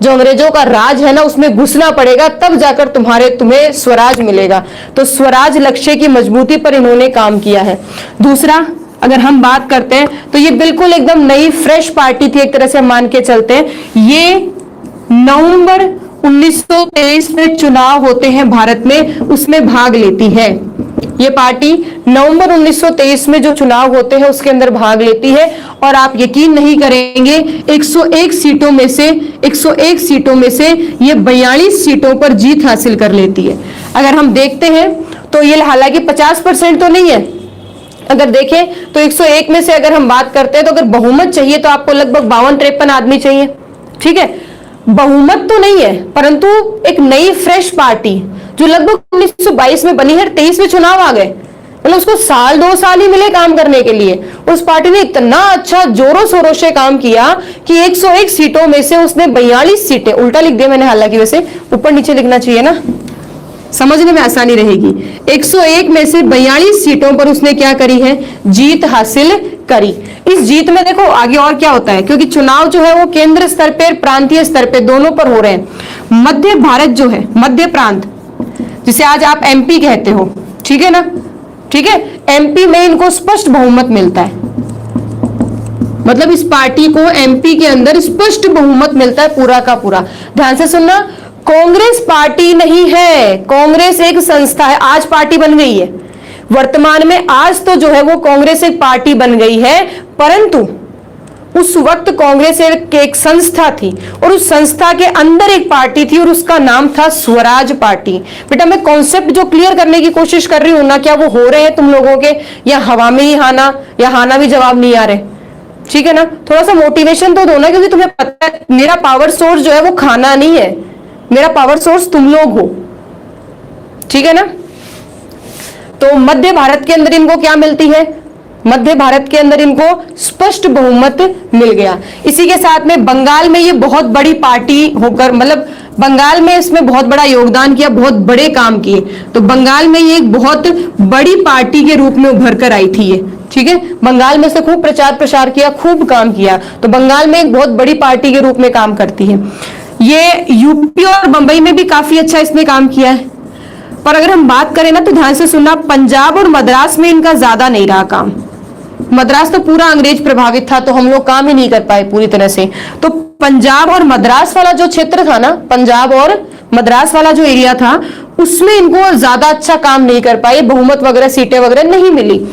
जो अंग्रेजों का राज है ना, उसमें घुसना पड़ेगा, तब जाकर तुम्हें स्वराज मिलेगा। तो स्वराज लक्ष्य की मजबूती पर इन्होंने काम किया है। दूसरा, अगर हम बात करते हैं तो ये बिल्कुल एकदम नई फ्रेश पार्टी थी, एक तरह से मान के चलते हैं। ये नवंबर 1923 में चुनाव होते हैं भारत में, उसमें भाग लेती है। ये पार्टी नवंबर 1923 में जो चुनाव होते हैं उसके अंदर भाग लेती है। और आप यकीन नहीं करेंगे, 101 सीटों में से ये 42 सीटों पर जीत हासिल कर लेती है। अगर हम देखते हैं तो ये हालांकि 50% तो नहीं है, अगर देखें तो 101 में से अगर हम बात करते हैं तो अगर बहुमत चाहिए तो आपको लगभग 52-53 आदमी चाहिए। ठीक है, बहुमत तो नहीं है, परंतु एक नई फ्रेश पार्टी जो लगभग 1922 में बनी है, 23 में चुनाव आ गए, मतलब उसको 1-2 साल ही मिले काम करने के लिए। उस पार्टी ने इतना अच्छा जोरों शोरों से काम किया कि 101 सीटों में से उसने 42 सीटें, उल्टा लिख दिया मैंने, हालांकि वैसे ऊपर नीचे लिखना चाहिए ना, समझने में आसानी रहेगी। 101 में से 42 सीटों पर उसने क्या करी है, जीत हासिल करी। इस जीत में देखो आगे और क्या होता है, क्योंकि चुनाव जो है वो केंद्र स्तर पे, प्रांतीय स्तर पे, दोनों पर हो रहे हैं। मध्य भारत जो है, मध्य प्रांत, जिसे आज आप एमपी कहते हो, ठीक है ना, ठीक है, एमपी में इनको स्पष्ट बहुमत मिलता है। मतलब इस पार्टी को एमपी के अंदर स्पष्ट बहुमत मिलता है पूरा का पूरा। ध्यान से सुनना, कांग्रेस पार्टी नहीं है, कांग्रेस एक संस्था है। आज पार्टी बन गई है, वर्तमान में आज तो जो है वो कांग्रेस एक पार्टी बन गई है, परंतु उस वक्त कांग्रेस एक संस्था थी और उस संस्था के अंदर एक पार्टी थी और उसका नाम था स्वराज पार्टी। बेटा मैं कॉन्सेप्ट जो क्लियर करने की कोशिश कर रही हूं ना, क्या वो हो रहे हैं तुम लोगों के, या हवा में ही हाना, या हाना भी जवाब नहीं आ रहे? ठीक है ना, थोड़ा सा मोटिवेशन तो दो ना, क्योंकि तुम्हें पता है मेरा पावर सोर्स जो है वो खाना नहीं है, मेरा पावर सोर्स तुम लोग हो। ठीक है ना, तो मध्य भारत के अंदर इनको क्या मिलती है, मध्य भारत के अंदर इनको स्पष्ट बहुमत मिल गया। इसी के साथ में बंगाल में ये बहुत बड़ी पार्टी होकर, मतलब बंगाल में इसमें बहुत बड़ा योगदान किया, बहुत बड़े काम किए। तो बंगाल में ये एक बहुत बड़ी पार्टी के रूप में उभर कर आई थी ये। ठीक है, बंगाल में से खूब प्रचार प्रसार किया, खूब काम किया, तो बंगाल में एक बहुत बड़ी पार्टी के रूप में काम करती है। ये यूपी और बंबई में भी काफी अच्छा इसने काम किया है। पर अगर हम बात करें ना तो ध्यान से सुनना, पंजाब और मद्रास में इनका ज्यादा नहीं रहा काम। मद्रास तो पूरा अंग्रेज प्रभावित था, तो हम लोग काम ही नहीं कर पाए पूरी तरह से। तो पंजाब और मद्रास वाला जो क्षेत्र था ना, पंजाब और मद्रास वाला जो एरिया था, उसमें इनको ज्यादा अच्छा काम नहीं कर पाए, बहुमत वगैरह, सीटें वगैरह नहीं मिली।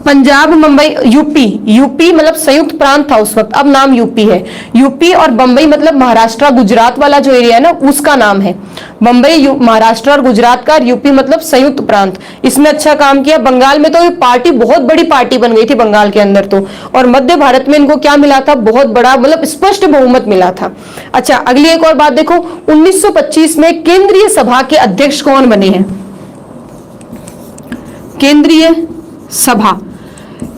पंजाब, मुंबई, यूपी मतलब संयुक्त प्रांत था उस वक्त, अब नाम यूपी है। यूपी और बंबई मतलब महाराष्ट्र गुजरात वाला जो एरिया है ना, उसका नाम है बंबई। महाराष्ट्र और गुजरात का, यूपी मतलब संयुक्त प्रांत, इसमें अच्छा काम किया। बंगाल में तो ये पार्टी बहुत बड़ी पार्टी बन गई थी बंगाल के अंदर तो। और मध्य भारत में इनको क्या मिला था, बहुत बड़ा मतलब स्पष्ट बहुमत मिला था। अच्छा, अगली एक और बात देखो, 1925 में केंद्रीय सभा के अध्यक्ष कौन बने हैं? केंद्रीय सभा,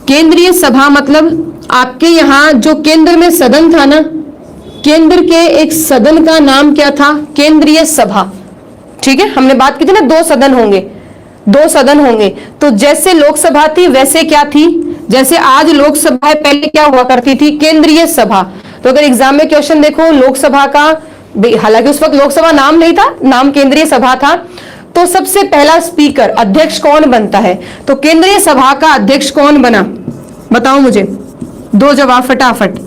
केंद्रीय सभा मतलब आपके यहां जो केंद्र में सदन था ना, केंद्र के एक सदन का नाम क्या था? केंद्रीय सभा। ठीक है, हमने बात की थी ना, 2 सदन होंगे, 2 सदन होंगे। तो जैसे लोकसभा थी वैसे क्या थी, जैसे आज लोकसभा है, पहले क्या हुआ करती थी? केंद्रीय सभा। तो अगर एग्जाम में क्वेश्चन देखो लोकसभा का, हालांकि उस वक्त लोकसभा नाम नहीं था, नाम केंद्रीय सभा था, तो सबसे पहला स्पीकर, अध्यक्ष कौन बनता है? तो केंद्रीय सभा का अध्यक्ष कौन बना, बताओ मुझे, 2 जवाब फटाफट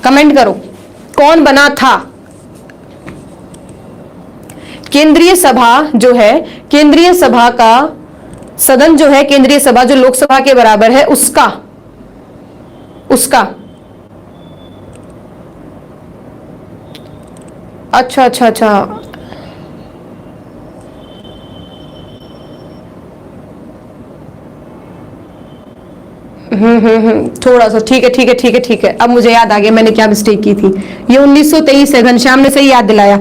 कमेंट करो, कौन बना था? केंद्रीय सभा जो है, केंद्रीय सभा का सदन जो है, केंद्रीय सभा जो लोकसभा के बराबर है, उसका अच्छा, थोड़ा सा, ठीक है, अब मुझे याद आ गया मैंने क्या मिस्टेक की थी। ये 1923 है, घनश्याम ने सही याद दिलाया।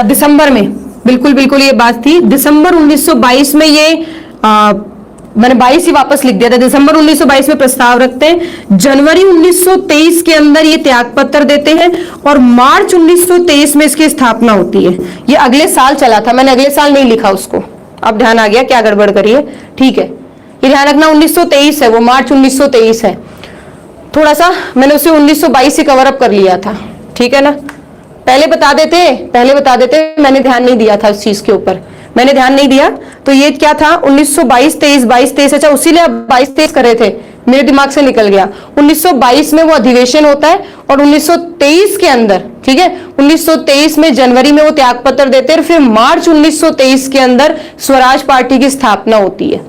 दिसंबर में, बिल्कुल ये बात थी, दिसंबर 1922 में ये मैंने 22 ही वापस लिख दिया था। दिसंबर 1922 में प्रस्ताव रखते हैं, जनवरी 1923 के अंदर ये त्याग पत्र देते हैं और मार्च 1923 में इसकी स्थापना होती है। ये अगले साल चला था, मैंने अगले साल नहीं लिखा उसको, अब ध्यान आ गया क्या गड़बड़ करिए, ठीक है। ये ध्यान रखना 1923 है, वो मार्च 1923 है। थोड़ा सा मैंने उसे 1922 ही कवर अप कर लिया था, ठीक है ना। पहले बता देते, मैंने ध्यान नहीं दिया था उस चीज के ऊपर, मैंने ध्यान नहीं दिया। तो ये क्या था 1922-23, अच्छा उसीलिए आप 22-23 कर रहे थे, मेरे दिमाग से निकल गया। 1922 में वो अधिवेशन होता है और 1923 के अंदर, ठीक है, 1923 में जनवरी में वो त्याग पत्र देते हैं और फिर मार्च 1923 के अंदर स्वराज पार्टी की स्थापना होती है।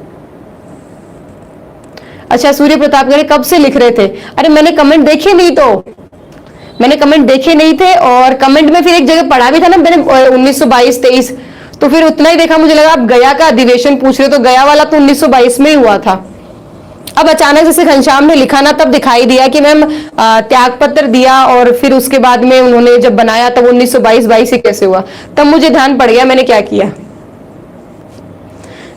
अच्छा, सूर्य प्रताप गढ़ी कब से लिख रहे थे? अरे मैंने कमेंट देखे नहीं, तो मैंने कमेंट देखे नहीं थे और कमेंट में फिर एक जगह पढ़ा भी था ना मैंने 1922-23, तो फिर उतना ही देखा, मुझे लगा आप गया का अधिवेशन पूछ रहे हो, तो गया वाला तो 1922 में ही हुआ था। अब अचानक जैसे घनश्याम ने लिखा ना, तब दिखाई दिया कि मैम त्याग पत्र दिया और फिर उसके बाद में उन्होंने जब बनाया तब 1922 ही कैसे हुआ, तब मुझे ध्यान पड़ गया मैंने क्या किया,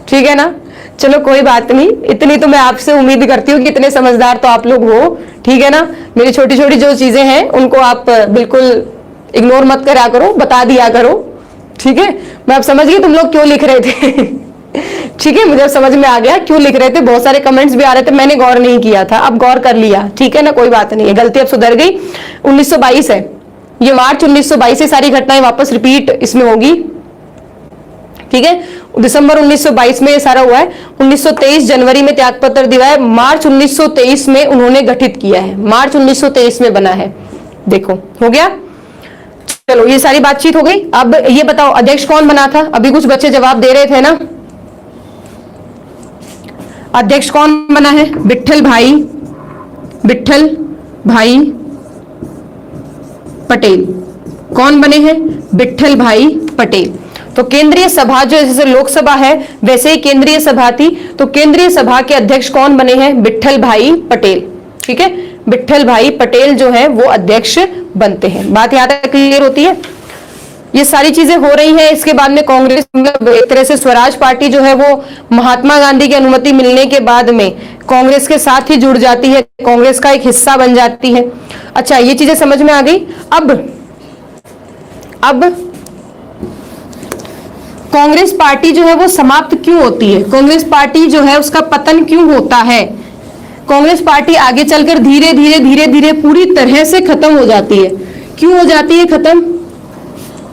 ठीक है ना। चलो कोई बात नहीं, इतनी तो मैं आपसे उम्मीद करती हूँ कि इतने समझदार तो आप लोग हो, ठीक है ना। मेरी छोटी छोटी जो चीजें हैं उनको आप बिल्कुल इग्नोर मत करा करो, बता दिया करो, ठीक है। मैं अब समझ गई तुम लोग क्यों लिख रहे थे ठीक है, मुझे अब समझ में आ गया क्यों लिख रहे थे। बहुत सारे कमेंट्स भी आ रहे थे, मैंने गौर नहीं किया था, अब गौर कर लिया, ठीक है ना, कोई बात नहीं है, गलती अब सुधर गई। 1922 है, ये मार्च 1922 से सारी घटनाएं वापस रिपीट इसमें होगी, ठीक है। दिसंबर 1922 में ये सारा हुआ है, 1923 जनवरी में त्याग पत्र दिया है, मार्च 1923 में उन्होंने गठित किया है, मार्च 1923 में बना है, देखो हो गया। चलो ये सारी बातचीत हो गई। अब ये बताओ अध्यक्ष कौन बना था? अभी कुछ बच्चे जवाब दे रहे थे ना, अध्यक्ष कौन बना है? विट्ठल भाई पटेल। कौन बने हैं? विट्ठल भाई पटेल। तो केंद्रीय सभा जो जैसे लोकसभा है वैसे ही केंद्रीय सभा थी, तो केंद्रीय सभा के अध्यक्ष कौन बने हैं? विट्ठल भाई पटेल, ठीक है। विट्ठल भाई पटेल जो है वो अध्यक्ष बनते हैं। बात यहां तक क्लियर होती है? ये सारी चीजें हो रही हैं। इसके बाद में कांग्रेस एक तरह से स्वराज पार्टी जो है वो महात्मा गांधी की अनुमति मिलने के बाद में कांग्रेस के साथ ही जुड़ जाती है, कांग्रेस का एक हिस्सा बन जाती है। अच्छा, ये चीजें समझ में आ गई। अब कांग्रेस पार्टी जो है वो समाप्त क्यों होती है? कांग्रेस पार्टी जो है उसका पतन क्यों होता है? कांग्रेस पार्टी आगे चलकर धीरे धीरे पूरी तरह से खत्म हो जाती है। क्यों हो जाती है खत्म?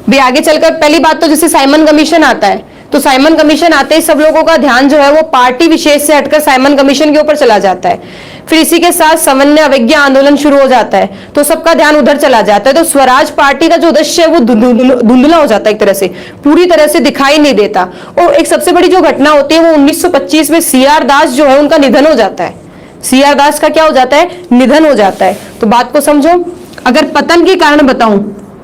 भी आगे चलकर पहली बात तो जैसे साइमन कमीशन आता है, तो साइमन कमीशन आते ही सब लोगों का ध्यान जो है वो पार्टी विशेष से हटकर साइमन कमीशन के ऊपर चला जाता है। फिर इसी के साथ समन्वय अवज्ञा आंदोलन शुरू हो जाता है, तो सबका ध्यान उधर चला जाता है। तो स्वराज पार्टी का जो उद्देश्य है वो धुंधला हो जाता है, एक तरह से पूरी तरह से दिखाई नहीं देता। और एक सबसे बड़ी जो घटना होती है वो 1925 में CR दास जो है उनका निधन हो जाता है। CR दास का क्या हो जाता है? निधन हो जाता है। तो बात को समझो, अगर पतन के कारण बताऊं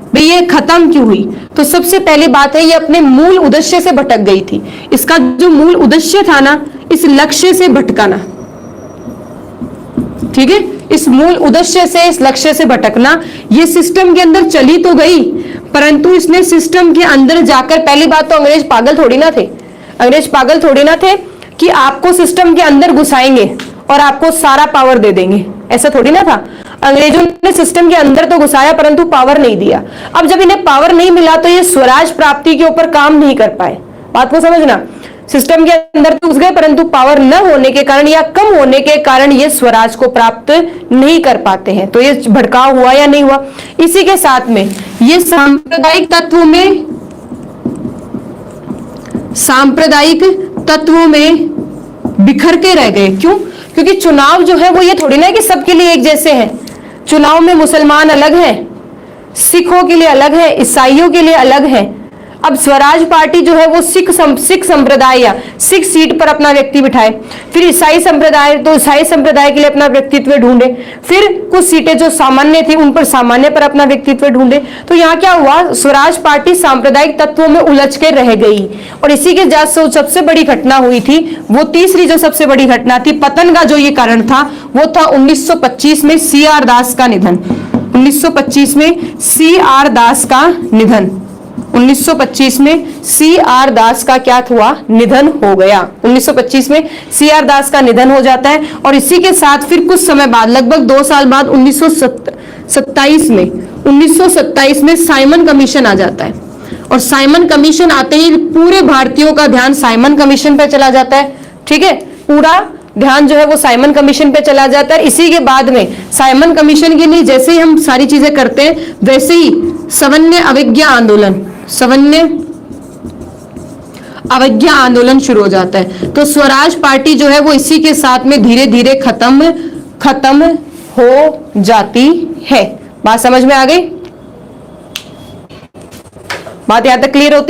भाई ये खत्म क्यों हुई, तो सबसे पहली बात है ये अपने मूल उद्देश्य से भटक गई थी। इसका जो मूल उद्देश्य था ना, इस लक्ष्य से भटकाना, ठीक है, इस मूल उद्देश्य से, इस लक्ष्य से भटकना। ये सिस्टम के अंदर चली तो गई, परंतु इसने सिस्टम के अंदर जाकर, पहली बात तो अंग्रेज पागल थोड़ी ना थे, अंग्रेज पागल थोड़ी ना थे कि आपको सिस्टम के अंदर घुसाएंगे और आपको सारा पावर दे देंगे, ऐसा थोड़ी ना था। अंग्रेजों ने सिस्टम के अंदर तो घुसाया परंतु पावर नहीं दिया। अब जब इन्हें पावर नहीं मिला तो ये स्वराज प्राप्ति के ऊपर काम नहीं कर पाए। बात को समझना, सिस्टम के अंदर तो घुस गए परंतु पावर न होने के कारण या कम होने के कारण ये स्वराज को प्राप्त नहीं कर पाते हैं। तो ये भड़काव हुआ या नहीं हुआ? इसी के साथ में ये सांप्रदायिक तत्वों में बिखर के रह गए। क्यों? क्योंकि चुनाव जो है वो ये थोड़ी ना है कि सबके लिए एक जैसे हैं। चुनाव में मुसलमान अलग हैं, सिखों के लिए अलग है, ईसाइयों के लिए अलग है। अब स्वराज पार्टी जो है वो सिख संप्रदाय या सिख सीट पर अपना व्यक्ति बिठाए, फिर ईसाई संप्रदाय तो ईसाई संप्रदाय के लिए अपना व्यक्तित्व ढूंढे, फिर कुछ सीटें जो सामान्य थी उन पर सामान्य पर अपना व्यक्तित्व ढूंढे। तो यहाँ क्या हुआ? स्वराज पार्टी सांप्रदायिक तत्वों में उलझ के रह गई। और इसी के जात से सबसे बड़ी घटना हुई थी, वो तीसरी जो सबसे बड़ी घटना थी, पतन का जो ये कारण था, वो था 1925 में CR दास का निधन। 1925 में CR दास का निधन, 1925 में सी आर दास का क्या हुआ, निधन हो गया। 1925 में सी आर दास का निधन हो जाता है और इसी के साथ फिर कुछ समय बाद, लगभग 2 साल बाद 1927 में साइमन कमीशन आ जाता है और साइमन कमीशन आते ही पूरे भारतीयों का ध्यान साइमन कमीशन पे चला जाता है। ठीक है, पूरा ध्यान जो है वो साइमन कमीशन पे चला जाता है। इसी के बाद में साइमन कमीशन के लिए जैसे ही हम सारी चीजें करते हैं वैसे ही सवर्ण अवज्ञा आंदोलन शुरू हो जाता है। तो स्वराज पार्टी जो है वो इसी के साथ में धीरे धीरे खत्म हो जाती है। बात समझ में आ गई? बात यहां तक क्लियर होती है?